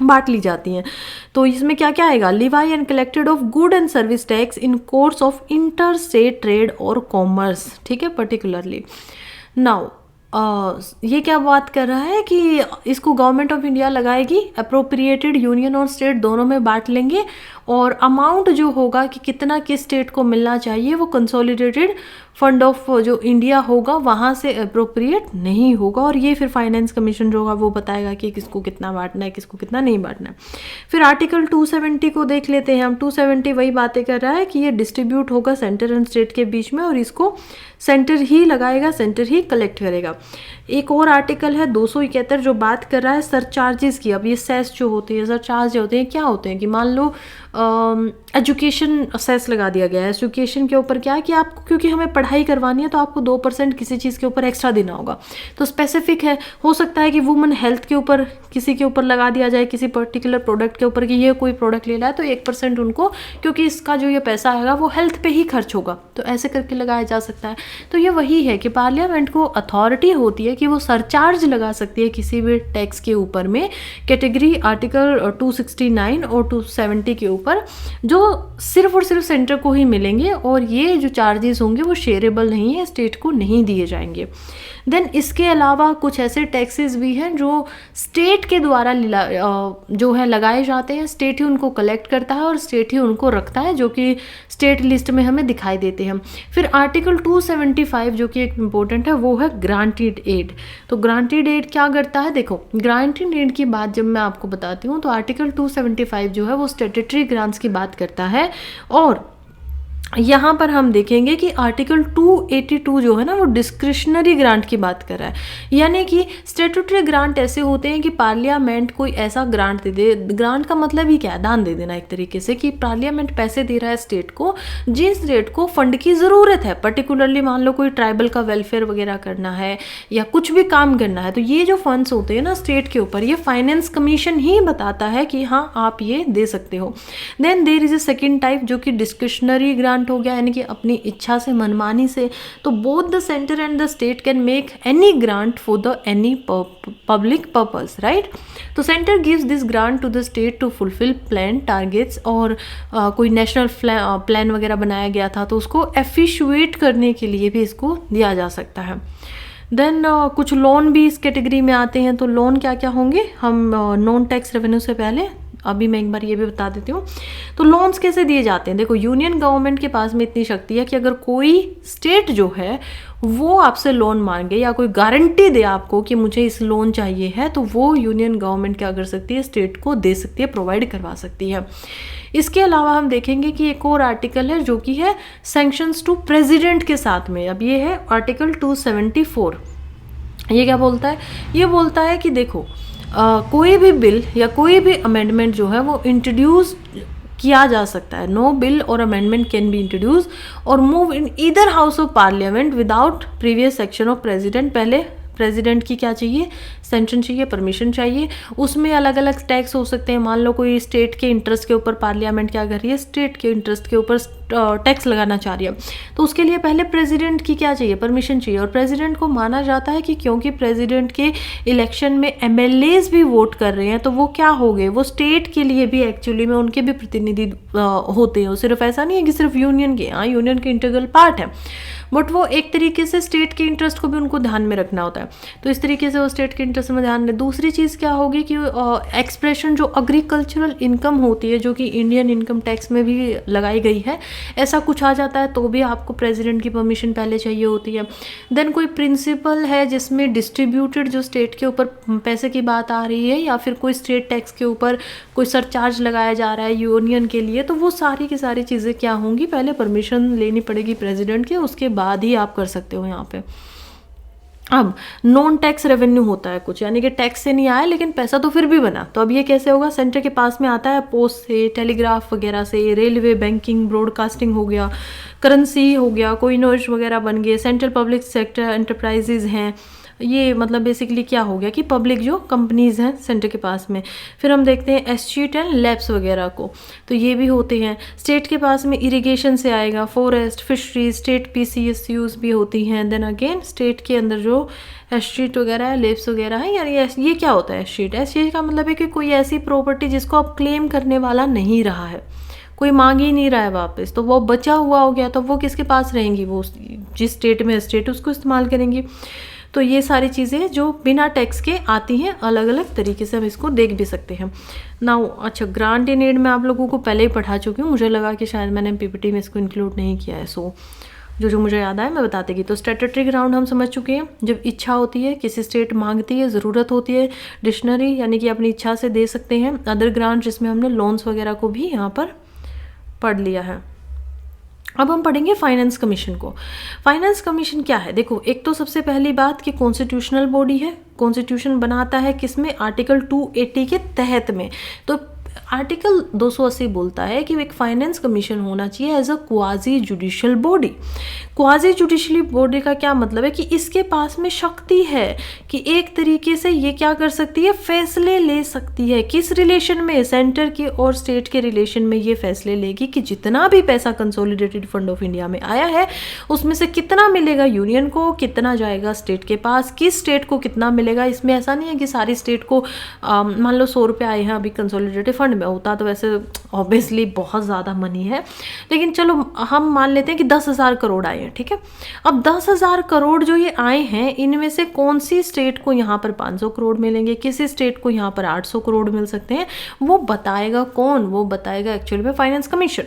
बांट ली जाती हैं। तो इसमें क्या क्या आएगा, Levi and collected of good and service tax in course of inter state trade और कॉमर्स, ठीक है, पर्टिकुलरली। नाउ ये क्या बात कर रहा है कि इसको गवर्नमेंट ऑफ इंडिया लगाएगी, अप्रोप्रिएटेड यूनियन और स्टेट दोनों में बांट लेंगे, और अमाउंट जो होगा कि कितना किस स्टेट को मिलना चाहिए वो कंसोलिडेटेड फंड ऑफ जो इंडिया होगा वहाँ से अप्रोप्रिएट नहीं होगा, और ये फिर फाइनेंस कमीशन जो होगा वो बताएगा कि किसको कितना बांटना है, किसको कितना नहीं बांटना है। फिर आर्टिकल 270 को देख लेते हैं हम। 270 वही बातें कर रहा है कि ये डिस्ट्रीब्यूट होगा सेंटर एंड स्टेट के बीच में, और इसको सेंटर ही लगाएगा, सेंटर ही कलेक्ट करेगा। एक और आर्टिकल है 271 जो बात कर रहा है सरचार्जेस की। अब ये सेस जो होते हैं, सरचार्ज जो होते हैं, क्या होते हैं कि मान लो एजुकेशन सेस लगा दिया गया है। एजुकेशन के ऊपर क्या है कि आपको, क्योंकि हमें पढ़ाई करवानी है तो आपको 2% किसी चीज़ के ऊपर एक्स्ट्रा देना होगा। तो स्पेसिफिक है, हो सकता है कि वुमेन हेल्थ के ऊपर किसी के ऊपर लगा दिया जाए, किसी पर्टिकुलर प्रोडक्ट के ऊपर कि ये कोई प्रोडक्ट ले रहा है तो 1% उनको, क्योंकि इसका जो ये पैसा आएगा वो हेल्थ पे ही खर्च होगा, तो ऐसे करके लगाया जा सकता है। तो ये वही है कि पार्लियामेंट को अथॉरिटी होती है कि वो सरचार्ज लगा सकती है किसी भी टैक्स के ऊपर में, कैटेगरी आर्टिकल 269 और 270 के ऊपर, जो सिर्फ और सिर्फ सेंटर को ही मिलेंगे, और ये जो चार्जेस होंगे वो शेयरेबल नहीं है, स्टेट को नहीं दिए जाएंगे। देन इसके अलावा कुछ ऐसे टैक्सेस भी हैं जो स्टेट के द्वारा जो है लगाए जाते हैं, स्टेट ही उनको कलेक्ट करता है और स्टेट ही उनको रखता है, जो कि स्टेट लिस्ट में हमें दिखाई देते हैं। फिर आर्टिकल 275 जो कि एक इम्पोर्टेंट है, वो है ग्रांटेड एड। तो ग्रांटेड एड क्या करता है, देखो ग्रांटेड एड की बात जब मैं आपको बताती हूँ तो आर्टिकल 275 जो है वो स्टैट्यूटरी ग्रांट्स की बात करता है, और यहाँ पर हम देखेंगे कि आर्टिकल 282 जो है ना वो डिस्क्रिशनरी ग्रांट की बात कर रहा है। यानी कि स्टैट्यूटरी ग्रांट ऐसे होते हैं कि पार्लियामेंट कोई ऐसा ग्रांट दे दे, ग्रांट का मतलब ही क्या है, दान दे देना एक तरीके से, कि पार्लियामेंट पैसे दे रहा है स्टेट को, जिस स्टेट को फंड की ज़रूरत है, पर्टिकुलरली मान लो कोई ट्राइबल का वेलफेयर वगैरह करना है या कुछ भी काम करना है, तो ये जो फंड्स होते हैं ना स्टेट के ऊपर, ये फाइनेंस कमीशन ही बताता है कि हाँ आप ये दे सकते हो। Then there is a second type जो कि डिस्क्रिशनरी ग्रांट हो गया, यानी कि अपनी इच्छा से, मनमानी से। तो both the centre and the state can make any grant for the any public purpose, right. तो centre gives this grant to the state to fulfil plan targets, और कोई नेशनल प्लान वगैरह बनाया गया था तो उसको एफिशुएट करने के लिए भी इसको दिया जा सकता है। देन कुछ लोन भी इस कैटेगरी में आते हैं। तो लोन क्या क्या होंगे, हम नॉन टैक्स रेवेन्यू से पहले अभी मैं एक बार ये भी बता देती हूँ। तो लोन्स कैसे दिए जाते हैं, देखो यूनियन गवर्नमेंट के पास में इतनी शक्ति है कि अगर कोई स्टेट जो है वो आपसे लोन मांगे या कोई गारंटी दे आपको कि मुझे इस लोन चाहिए है, तो वो यूनियन गवर्नमेंट क्या कर सकती है, स्टेट को दे सकती है, प्रोवाइड करवा सकती है। इसके अलावा हम देखेंगे कि एक और आर्टिकल है जो कि है सैंक्शंस टू प्रेसिडेंट के साथ में। अब ये है आर्टिकल 274। ये क्या बोलता है, ये बोलता है कि देखो कोई भी बिल या कोई भी अमेंडमेंट जो है वो इंट्रोड्यूस किया जा सकता है। नो बिल और अमेंडमेंट कैन बी इंट्रोड्यूस और move in either house of parliament without previous section of president. पहले प्रेसिडेंट की क्या चाहिए, सेंक्शन चाहिए, परमिशन चाहिए। उसमें अलग अलग टैक्स हो सकते हैं। मान लो कोई स्टेट के इंटरेस्ट के ऊपर पार्लियामेंट क्या कर रही है, स्टेट के इंटरेस्ट के ऊपर टैक्स लगाना चाह रही है, तो उसके लिए पहले प्रेसिडेंट की क्या चाहिए, परमिशन चाहिए। और प्रेसिडेंट को माना जाता है कि क्योंकि प्रेसिडेंट के इलेक्शन में एमएलएज भी वोट कर रहे हैं, तो वो क्या हो गए, वो स्टेट के लिए भी एक्चुअली में उनके भी प्रतिनिधि होते हैं। सिर्फ ऐसा नहीं है कि सिर्फ यूनियन के, हाँ यूनियन के इंटीग्रल पार्ट है, बट वो एक तरीके से स्टेट के इंटरेस्ट को भी उनको ध्यान में रखना होता है। तो इस तरीके से वो स्टेट के इंटरेस्ट में ध्यान दें। दूसरी चीज़ क्या होगी कि एक्सप्रेशन जो एग्रीकल्चरल इनकम होती है, जो कि इंडियन इनकम टैक्स में भी लगाई गई है, ऐसा कुछ आ जाता है तो भी आपको प्रेसिडेंट की परमिशन पहले चाहिए होती है। देन कोई प्रिंसिपल है जिसमें डिस्ट्रीब्यूटेड जो स्टेट के ऊपर पैसे की बात आ रही है, या फिर कोई स्टेट टैक्स के ऊपर कोई सरचार्ज लगाया जा रहा है यूनियन के लिए, तो वो सारी की सारी चीज़ें क्या होंगी, पहले परमिशन लेनी पड़ेगी प्रेसिडेंट के, उसके बाद ही आप कर सकते हो यहाँ पे। अब नॉन टैक्स रेवेन्यू होता है कुछ, यानी कि टैक्स से नहीं आया लेकिन पैसा तो फिर भी बना, तो अब ये कैसे होगा, सेंटर के पास में आता है पोस्ट से, टेलीग्राफ वगैरह से, रेलवे, बैंकिंग, ब्रॉडकास्टिंग हो गया, करेंसी हो गया, कोई नोट वगैरह बन गए, सेंट्रल पब्लिक सेक्टर एंटरप्राइजेज हैं, ये मतलब बेसिकली क्या हो गया कि पब्लिक जो कंपनीज़ हैं सेंटर के पास में। फिर हम देखते हैं एस्टेट एंड लैब्स वगैरह को, तो ये भी होते हैं। स्टेट के पास में इरिगेशन से आएगा, फॉरेस्ट, फिशरीज, स्टेट पीसीएसयूज भी होती हैं। देन अगेन स्टेट के अंदर जो एस्टेट वगैरह है, लैब्स वगैरह है, यानी ये क्या होता है एस्टेट, एस्टेट का मतलब है कि कोई ऐसी प्रॉपर्टी जिसको अब क्लेम करने वाला नहीं रहा है, कोई मांग ही नहीं रहा है वापस, तो वो बचा हुआ हो गया, तो वो किसके पास रहेंगी, वो जिस स्टेट में एस्टेट उसको इस्तेमाल करेंगी। तो ये सारी चीज़ें जो बिना टैक्स के आती हैं, अलग अलग तरीके से हम इसको देख भी सकते हैं। नाउ अच्छा, ग्रांट इन एड मैं आप लोगों को पहले ही पढ़ा चुकी हूँ, मुझे लगा कि शायद मैंने पीपीटी में इसको इंक्लूड नहीं किया है, सो जो मुझे याद आया मैं बताती गई। तो स्टैट्यूटरी ग्राउंड हम समझ चुके हैं, जब इच्छा होती है, किसी स्टेट मांगती है, ज़रूरत होती है, डिक्शनरी यानी कि अपनी इच्छा से दे सकते हैं। अदर ग्रांट जिसमें हमने लोन्स वगैरह को भी यहाँ पर पढ़ लिया है। अब हम पढ़ेंगे फाइनेंस कमीशन को। फाइनेंस कमीशन क्या है, देखो एक तो सबसे पहली बात कि कॉन्स्टिट्यूशनल बॉडी है, कॉन्स्टिट्यूशन बनाता है किसमें, आर्टिकल 280 के तहत में। तो आर्टिकल 280 बोलता है कि एक फाइनेंस कमीशन होना चाहिए as a quasi judicial body. Quasi judicial body का क्या मतलब है कि इसके पास में शक्ति है कि एक तरीके से ये क्या कर सकती है, फैसले ले सकती है। किस रिलेशन में, सेंटर के और स्टेट के रिलेशन में ये फैसले लेगी कि जितना भी पैसा कंसोलिडेटेड फंड ऑफ इंडिया में आया है उसमें से कितना मिलेगा यूनियन को, कितना जाएगा स्टेट के पास, किस स्टेट को कितना मिलेगा। इसमें ऐसा नहीं है कि सारी स्टेट को मान लो 100 रुपये आए हैं अभी कंसोलिडेटेड फंड में, होता तो वैसे ऑब्वियसली बहुत ज़्यादा मनी है, लेकिन चलो हम मान लेते हैं कि 10,000 करोड़ आए हैं, ठीक है। अब 10,000 करोड़ जो ये आए हैं, इनमें से कौन सी स्टेट को यहाँ पर 500 करोड़ मिलेंगे, किसी स्टेट को यहाँ पर 800 करोड़ मिल सकते हैं, वो बताएगा कौन, वो बताएगा एक्चुअली में फाइनेंस कमीशन।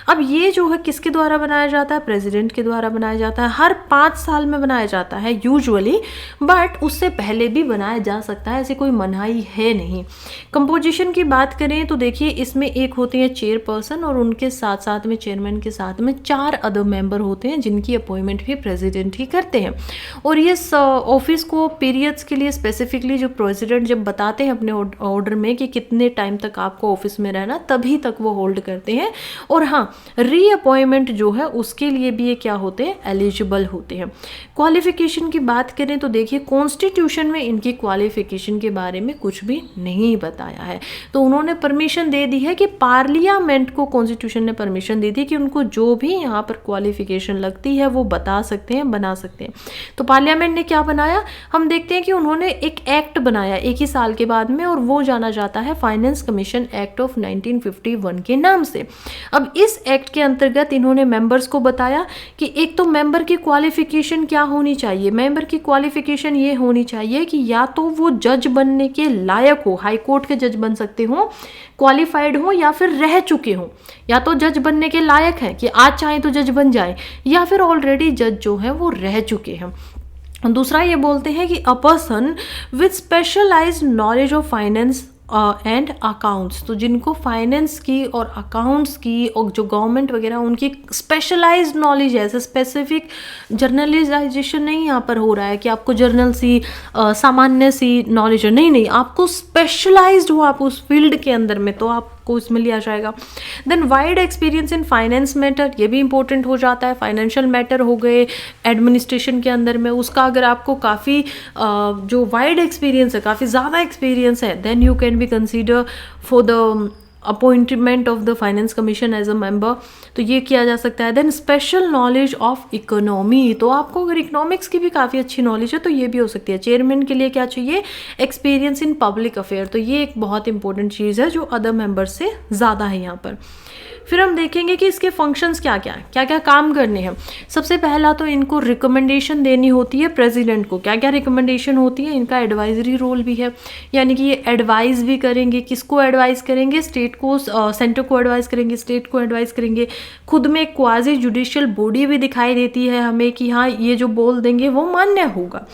अब ये जो है किसके द्वारा बनाया जाता है, प्रेसिडेंट के द्वारा बनाया जाता है। हर 5 साल में बनाया जाता है यूजुअली, बट उससे पहले भी बनाया जा सकता है, ऐसी कोई मनाही है नहीं। कंपोजिशन की बात करें तो देखिए इसमें एक होते हैं चेयरपर्सन और उनके साथ साथ में चेयरमैन के साथ में 4 अदर मेंबर होते हैं जिनकी अपॉइंटमेंट भी प्रेसिडेंट ही करते हैं। और ये ऑफिस को पीरियड्स के लिए स्पेसिफिकली जो प्रेसिडेंट जब बताते हैं अपने ऑर्डर में कि कितने टाइम तक आपको ऑफिस में रहना, तभी तक वो होल्ड करते हैं। और हाँ, रीअपॉइंटमेंट जो है उसके लिए भी ये क्या होते हैं, एलिजिबल होते हैं। क्वालिफिकेशन की बात करें तो देखिए कॉन्स्टिट्यूशन में इनकी क्वालिफिकेशन के बारे में कुछ भी नहीं बताया है, तो उन्होंने परमिशन दे दी है कि पार्लियामेंट को, कॉन्स्टिट्यूशन ने परमिशन दी थी कि उनको जो भी यहाँ पर क्वालिफिकेशन लगती है वो बता सकते हैं, बना सकते हैं। तो पार्लियामेंट ने क्या बनाया, हम देखते हैं कि उन्होंने एक एक्ट बनाया एक ही साल के बाद में, और वो जाना जाता है फाइनेंस कमीशन एक्ट ऑफ 1951 के नाम से। अब इस एक्ट के अंतर्गत इन्होंने मेंबर्स को बताया कि एक तो मेंबर की क्वालिफिकेशन क्या होनी चाहिए, मेंबर की क्वालिफिकेशन ये होनी चाहिए कि या तो वो जज बनने के लायक हो, हाई कोर्ट के जज बन सकते हो, क्वालिफाइड हो, या फिर रह चुके हो। या तो जज बनने के लायक हैं कि आज चाहे तो जज बन जाए, या फिर ऑलरेडी जज जो है वो रह चुके हैं। दूसरा ये बोलते हैं कि a person with specialized knowledge of finance and accounts, तो जिनको फाइनेंस की और अकाउंट्स की और जो गवर्नमेंट वगैरह उनकी स्पेशलाइज्ड नॉलेज है, ऐसे स्पेसिफिक जर्नलाइजेशन नहीं यहाँ पर हो रहा है कि आपको जर्नल सी सामान्य सी नॉलेज है, नहीं, आपको स्पेशलाइज्ड हो आप उस फील्ड के अंदर में, तो आपको इसमें लिया जाएगा। Then wide experience in finance matter, ये भी इंपॉर्टेंट हो जाता है। फाइनेंशियल मैटर हो गए एडमिनिस्ट्रेशन के अंदर में, उसका अगर आपको काफ़ी जो वाइड एक्सपीरियंस है, काफ़ी ज़्यादा एक्सपीरियंस है, then you can be consider for the appointment of the finance commission as a member, तो ये किया जा सकता है। Then special knowledge of economy, तो आपको अगर इकोनॉमिक्स की भी काफ़ी अच्छी नॉलेज है तो ये भी हो सकती है। चेयरमैन के लिए क्या चाहिए? एक्सपीरियंस इन पब्लिक अफेयर, तो ये एक बहुत इंपॉर्टेंट चीज़ है जो अदर मेंबर्स से ज़्यादा है यहाँ पर। फिर हम देखेंगे कि इसके फंक्शंस क्या क्या काम करने हैं। सबसे पहला तो इनको रिकमेंडेशन देनी होती है प्रेसिडेंट को। क्या क्या रिकमेंडेशन होती है? इनका एडवाइजरी रोल भी है, यानी कि ये एडवाइस भी करेंगे। किसको एडवाइस करेंगे? स्टेट को, सेंटर को एडवाइस करेंगे, स्टेट को एडवाइस करेंगे। खुद में एक क्वाजी जुडिशियल बॉडी भी दिखाई देती है हमें कि हाँ ये जो बोल देंगे वो मान्य होगा।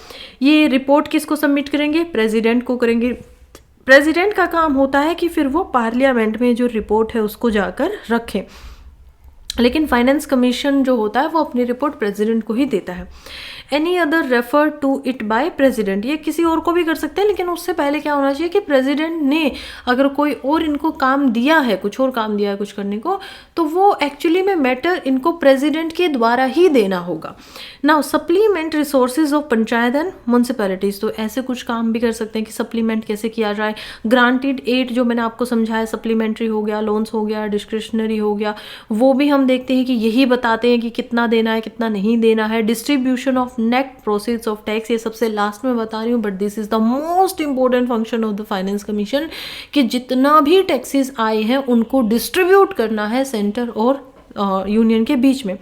ये रिपोर्ट किसको सबमिट करेंगे? प्रेसिडेंट को करेंगे। प्रेसिडेंट का काम होता है कि फिर वो पार्लियामेंट में जो रिपोर्ट है उसको जाकर रखें, लेकिन फाइनेंस कमीशन जो होता है वो अपनी रिपोर्ट प्रेसिडेंट को ही देता है। Any other refer to it by president, ये किसी और को भी कर सकते हैं, लेकिन उससे पहले क्या होना चाहिए कि प्रेसिडेंट ने अगर कोई और इनको काम दिया है, कुछ और काम दिया है कुछ करने को, तो वो एक्चुअली में मैटर इनको प्रेसिडेंट के द्वारा ही देना होगा। Now supplement resources of panchayat and municipalities, तो ऐसे कुछ काम भी कर सकते हैं कि सप्लीमेंट कैसे किया जाए। ग्रांटेड एड जो मैंने आपको समझाया, सप्लीमेंट्री हो गया, लोन्स हो गया, डिस्क्रिशनरी हो गया, वो भी हम देखते हैं कि यही बताते हैं कि कितना देना है कितना नहीं देना है। Distribution of net proceeds of tax, ये सबसे लास्ट में बता रही हूँ, but this is the most important function of the finance commission कि जितना भी टैक्सेस आए हैं उनको डिस्ट्रीब्यूट करना है सेंटर और यूनियन के बीच में।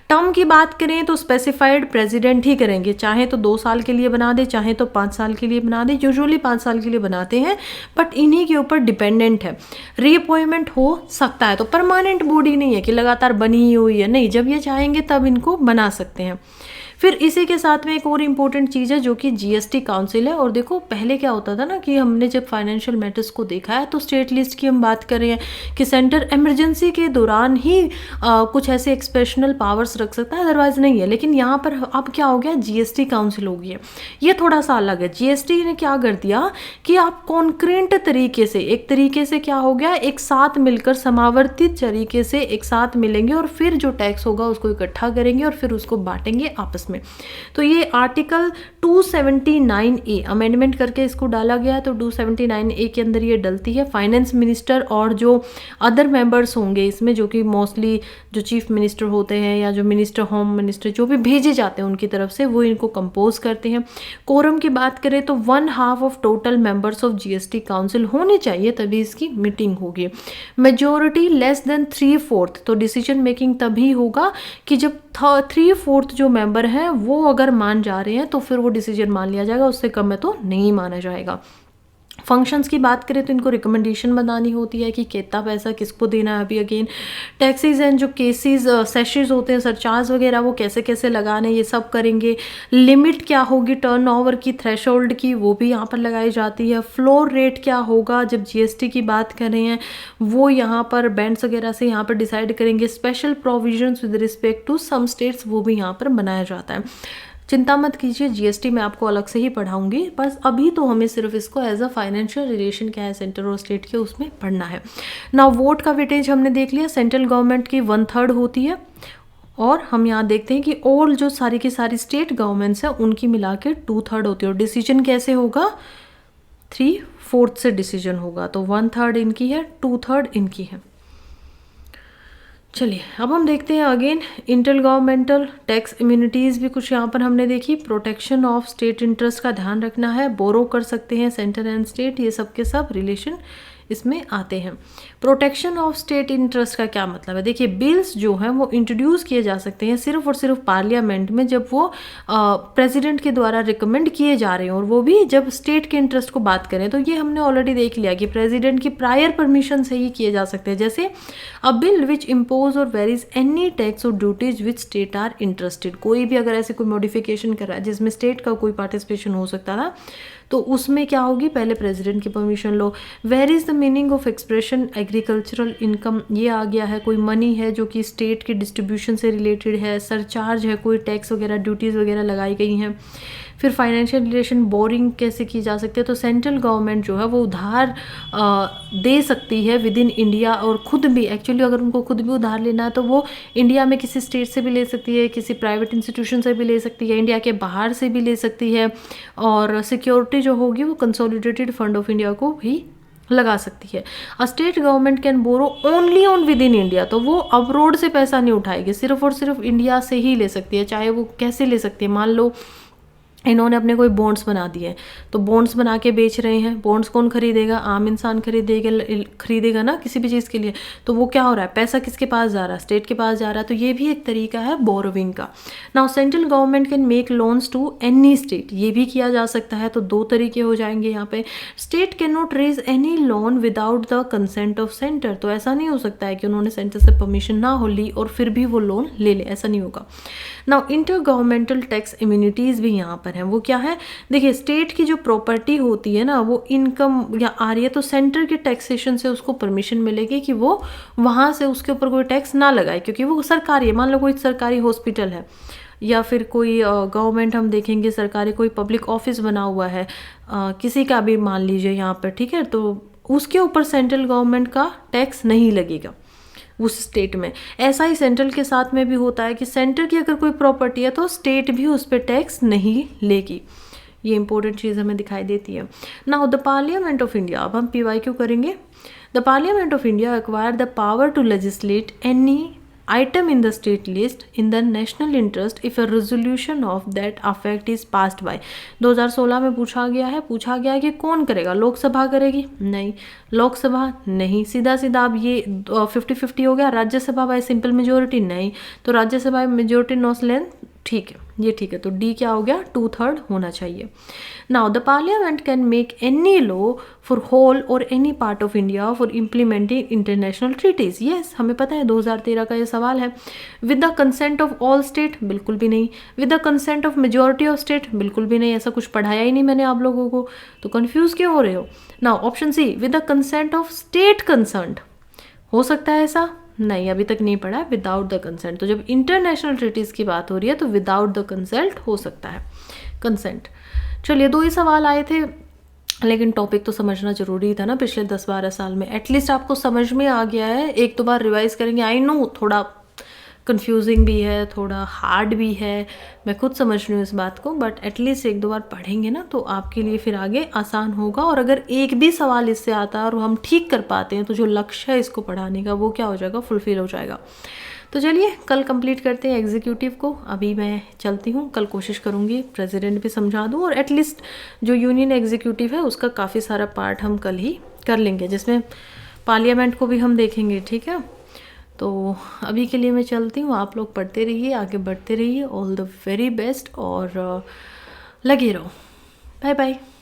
टर्म की बात करें तो स्पेसिफाइड प्रेसिडेंट ही करेंगे, चाहे तो 2 साल के लिए बना दे, चाहे तो 5 साल के लिए बना दे। यूजुअली 5 साल के लिए बनाते हैं, बट इन्हीं के ऊपर डिपेंडेंट है। रीअपॉइंटमेंट हो सकता है, तो परमानेंट बॉडी नहीं है कि लगातार बनी ही हुई है, नहीं, जब ये चाहेंगे तब इनको बना सकते हैं। फिर इसी के साथ में एक और इम्पोर्टेंट चीज़ है जो कि जीएसटी काउंसिल है। और देखो पहले क्या होता था ना कि हमने जब फाइनेंशियल मैटर्स को देखा है तो स्टेट लिस्ट की हम बात कर रहे हैं कि सेंटर इमरजेंसी के दौरान ही कुछ ऐसे एक्सेप्शनल पावर्स रख सकता है, अदरवाइज नहीं है। लेकिन यहाँ पर अब क्या हो गया? जीएसटी काउंसिल हो गई है, ये थोड़ा सा अलग है। जीएसटी ने क्या कर दिया कि आप कॉन्क्रेंट तरीके से, एक तरीके से क्या हो गया, एक साथ मिलकर समावर्तित तरीके से एक साथ मिलेंगे और फिर जो टैक्स होगा उसको इकट्ठा करेंगे और फिर उसको बांटेंगे आपस में। तो ये आर्टिकल 279A अमेंडमेंट करके इसको डाला गया, तो 279A के अंदर ये डलती है। फाइनेंस मिनिस्टर और जो अदर मेंबर्स होंगे इसमें, जो कि मोस्टली जो चीफ मिनिस्टर होते हैं या जो मिनिस्टर, होम मिनिस्टर, जो भी भेजे जाते हैं उनकी तरफ से, वो इनको कंपोज करते हैं। कोरम की बात करें तो 1/2 of total members of GST council होने चाहिए, तभी इसकी मीटिंग होगी। मेजोरिटी लेस देन 3/4, तो डिसीजन मेकिंग तभी होगा कि जब 3/4 जो मेंबर हैं वो अगर मान जा रहे हैं तो फिर वो डिसीजन मान लिया जाएगा, उससे कम है तो नहीं माना जाएगा। फंक्शंस की बात करें तो इनको रिकमेंडेशन बनानी होती है कि कितना पैसा किसको देना है। अभी अगेन टैक्सेस एंड जो केसेस सेशेस होते हैं, सरचार्ज वगैरह, वो कैसे कैसे लगाने, ये सब करेंगे। लिमिट क्या होगी टर्नओवर की, थ्रेशोल्ड की, वो भी यहाँ पर लगाई जाती है। फ्लोर रेट क्या होगा जब जीएसटी की बात कर रहे हैं, वो यहाँ पर बैंड्स वगैरह से यहाँ पर डिसाइड करेंगे। Special provisions with respect to some states, वो भी यहाँ पर बनाया जाता है। चिंता मत कीजिए, जीएसटी मैं आपको अलग से ही पढ़ाऊंगी, बस अभी तो हमें सिर्फ इसको एज अ फाइनेंशियल रिलेशन क्या है सेंटर और स्टेट के, उसमें पढ़ना है। नाउ वोट का वेटेज हमने देख लिया, सेंट्रल गवर्नमेंट की 1/3 होती है, और हम यहाँ देखते हैं कि ऑल जो सारी की सारी स्टेट गवर्नमेंट्स हैं उनकी मिला के 2/3 होती है। और डिसीजन कैसे होगा? 3/4 से डिसीजन होगा, तो 1/3 इनकी है, 2/3 इनकी है। चलिए अब हम देखते हैं again inter governmental tax immunities भी कुछ यहाँ पर हमने देखी। प्रोटेक्शन ऑफ स्टेट इंटरेस्ट का ध्यान रखना है, बोरो कर सकते हैं सेंटर एंड स्टेट, ये सब के सब रिलेशन इसमें आते हैं। प्रोटेक्शन ऑफ स्टेट इंटरेस्ट का क्या मतलब है? देखिए बिल्स जो हैं वो इंट्रोड्यूस किए जा सकते हैं सिर्फ और सिर्फ पार्लियामेंट में जब वो प्रेसिडेंट के द्वारा रिकमेंड किए जा रहे हैं, और वो भी जब स्टेट के इंटरेस्ट को बात करें। तो ये हमने ऑलरेडी देख लिया कि प्रेसिडेंट की प्रायर परमिशन से ही किए जा सकते हैं। जैसे a bill which impose or varies any tax or duties which state are interested, कोई भी अगर ऐसे कोई मॉडिफिकेशन कर रहा है जिसमें स्टेट का कोई पार्टिसिपेशन हो सकता था, तो तो उसमें क्या होगी, पहले प्रेसिडेंट की परमिशन लो। Where is the meaning of expression agricultural income, ये आ गया है, कोई मनी है जो कि स्टेट के डिस्ट्रीब्यूशन से रिलेटेड है, सरचार्ज है, कोई टैक्स वगैरह ड्यूटीज़ वगैरह लगाई गई हैं। फिर फाइनेंशियल रिलेशन, बोरिंग कैसे की जा सकती है, तो सेंट्रल गवर्नमेंट जो है वो उधार दे सकती है विद इन इंडिया, और खुद भी एक्चुअली अगर उनको खुद भी उधार लेना है तो वो इंडिया में किसी स्टेट से भी ले सकती है, किसी प्राइवेट इंस्टीट्यूशन से भी ले सकती है, इंडिया के बाहर से भी ले सकती है, और सिक्योरिटी जो होगी वो कंसोलिडेटेड फंड ऑफ इंडिया को भी लगा सकती है। A state government can borrow only on within India इंडिया, तो वो अब्रोड से पैसा नहीं उठाएगी, सिर्फ और सिर्फ इंडिया से ही ले सकती है। चाहे वो कैसे ले सकती है, मान लो इन्होंने अपने कोई बॉन्ड्स बना दिए, तो बॉन्ड्स बना के बेच रहे हैं, बॉन्ड्स कौन खरीदेगा, आम इंसान खरीदेगा ना किसी भी चीज़ के लिए, तो वो क्या हो रहा है, पैसा किसके पास जा रहा है, स्टेट के पास जा रहा है, तो ये भी एक तरीका है बोरोविंग का। Now central government can make loans to any state, ये भी किया जा सकता है, तो दो तरीके हो जाएंगे यहाँ पे। State can not raise any loan without the consent of centre, तो ऐसा नहीं हो सकता है कि उन्होंने सेंटर से परमिशन ना हो ली और फिर भी वो लोन ले ले, ऐसा नहीं होगा। Now inter governmental tax immunities भी यहाँ पर हैं, वो क्या है, देखिए स्टेट की जो प्रॉपर्टी होती है ना, वो इनकम या आ रही है, तो सेंटर के टैक्सेशन से उसको परमिशन मिलेगी कि वो वहाँ से उसके ऊपर कोई टैक्स ना लगाए, क्योंकि वो सरकारी है। मान लो कोई सरकारी हॉस्पिटल है या फिर कोई गवर्नमेंट, हम देखेंगे सरकारी कोई पब्लिक ऑफिस बना हुआ है, किसी का भी मान लीजिए यहाँ पर, ठीक है, तो उसके ऊपर सेंट्रल गवर्नमेंट का टैक्स नहीं लगेगा उस स्टेट में। ऐसा ही सेंट्रल के साथ में भी होता है कि सेंटर की अगर कोई प्रॉपर्टी है तो स्टेट भी उस पर टैक्स नहीं लेगी। ये इंपॉर्टेंट चीज़ हमें दिखाई देती है। Now the parliament of India, अब हम PYQ करेंगे। The parliament of India acquire the power to legislate any item in the state list in the national interest if a resolution of that effect is passed by। 2016 में पूछा गया है कि कौन करेगा, लोकसभा करेगी, नहीं, लोकसभा नहीं, सीधा सीधा अब ये 50-50 हो गया। राज्यसभा बाय सिंपल मेजोरिटी, नहीं, तो राज्यसभा मेजोरिटी नो लेंथ, ठीक है, ये ठीक है, तो डी क्या हो गया, 2/3 होना चाहिए। Now the parliament can make any law for whole or any part of India for implementing international treaties, yes हमें पता है 2013 का ये सवाल है। With the consent of all state, बिल्कुल भी नहीं। With the consent of majority of state, बिल्कुल भी नहीं, ऐसा कुछ पढ़ाया ही नहीं मैंने आप लोगों को, तो कन्फ्यूज क्यों हो रहे हो। Now option C, with the consent of state concerned, हो सकता है ऐसा, नहीं अभी तक नहीं पढ़ा है, विदाउट द कंसेंट। तो जब इंटरनेशनल ट्रीटीज़ की बात हो रही है तो विदाउट द कंसेंट हो सकता है, कंसेंट। चलिए 2 ही सवाल आए थे, लेकिन टॉपिक तो समझना जरूरी था ना, पिछले 10-12 साल में एटलीस्ट आपको समझ में आ गया है। एक दो बार रिवाइज करेंगे, आई नो थोड़ा कंफ्यूजिंग भी है, थोड़ा हार्ड भी है, मैं खुद समझ रही हूँ इस बात को, बट एटलीस्ट एक दो बार पढ़ेंगे ना तो आपके लिए फिर आगे आसान होगा। और अगर एक भी सवाल इससे आता है और हम ठीक कर पाते हैं तो जो लक्ष्य है इसको पढ़ाने का वो क्या हो जाएगा, फुलफिल हो जाएगा। तो चलिए कल कंप्लीट करते हैं एग्जीक्यूटिव को, अभी मैं चलती हूँ, कल कोशिश करूँगी प्रेसिडेंट भी समझा दूँ, और एटलीस्ट जो यूनियन एग्जीक्यूटिव है उसका काफ़ी सारा पार्ट हम कल ही कर लेंगे, जिसमें पार्लियामेंट को भी हम देखेंगे, ठीक है। तो अभी के लिए मैं चलती हूँ, आप लोग पढ़ते रहिए, आगे बढ़ते रहिए, ऑल द वेरी बेस्ट, और लगे रहो, बाय बाय।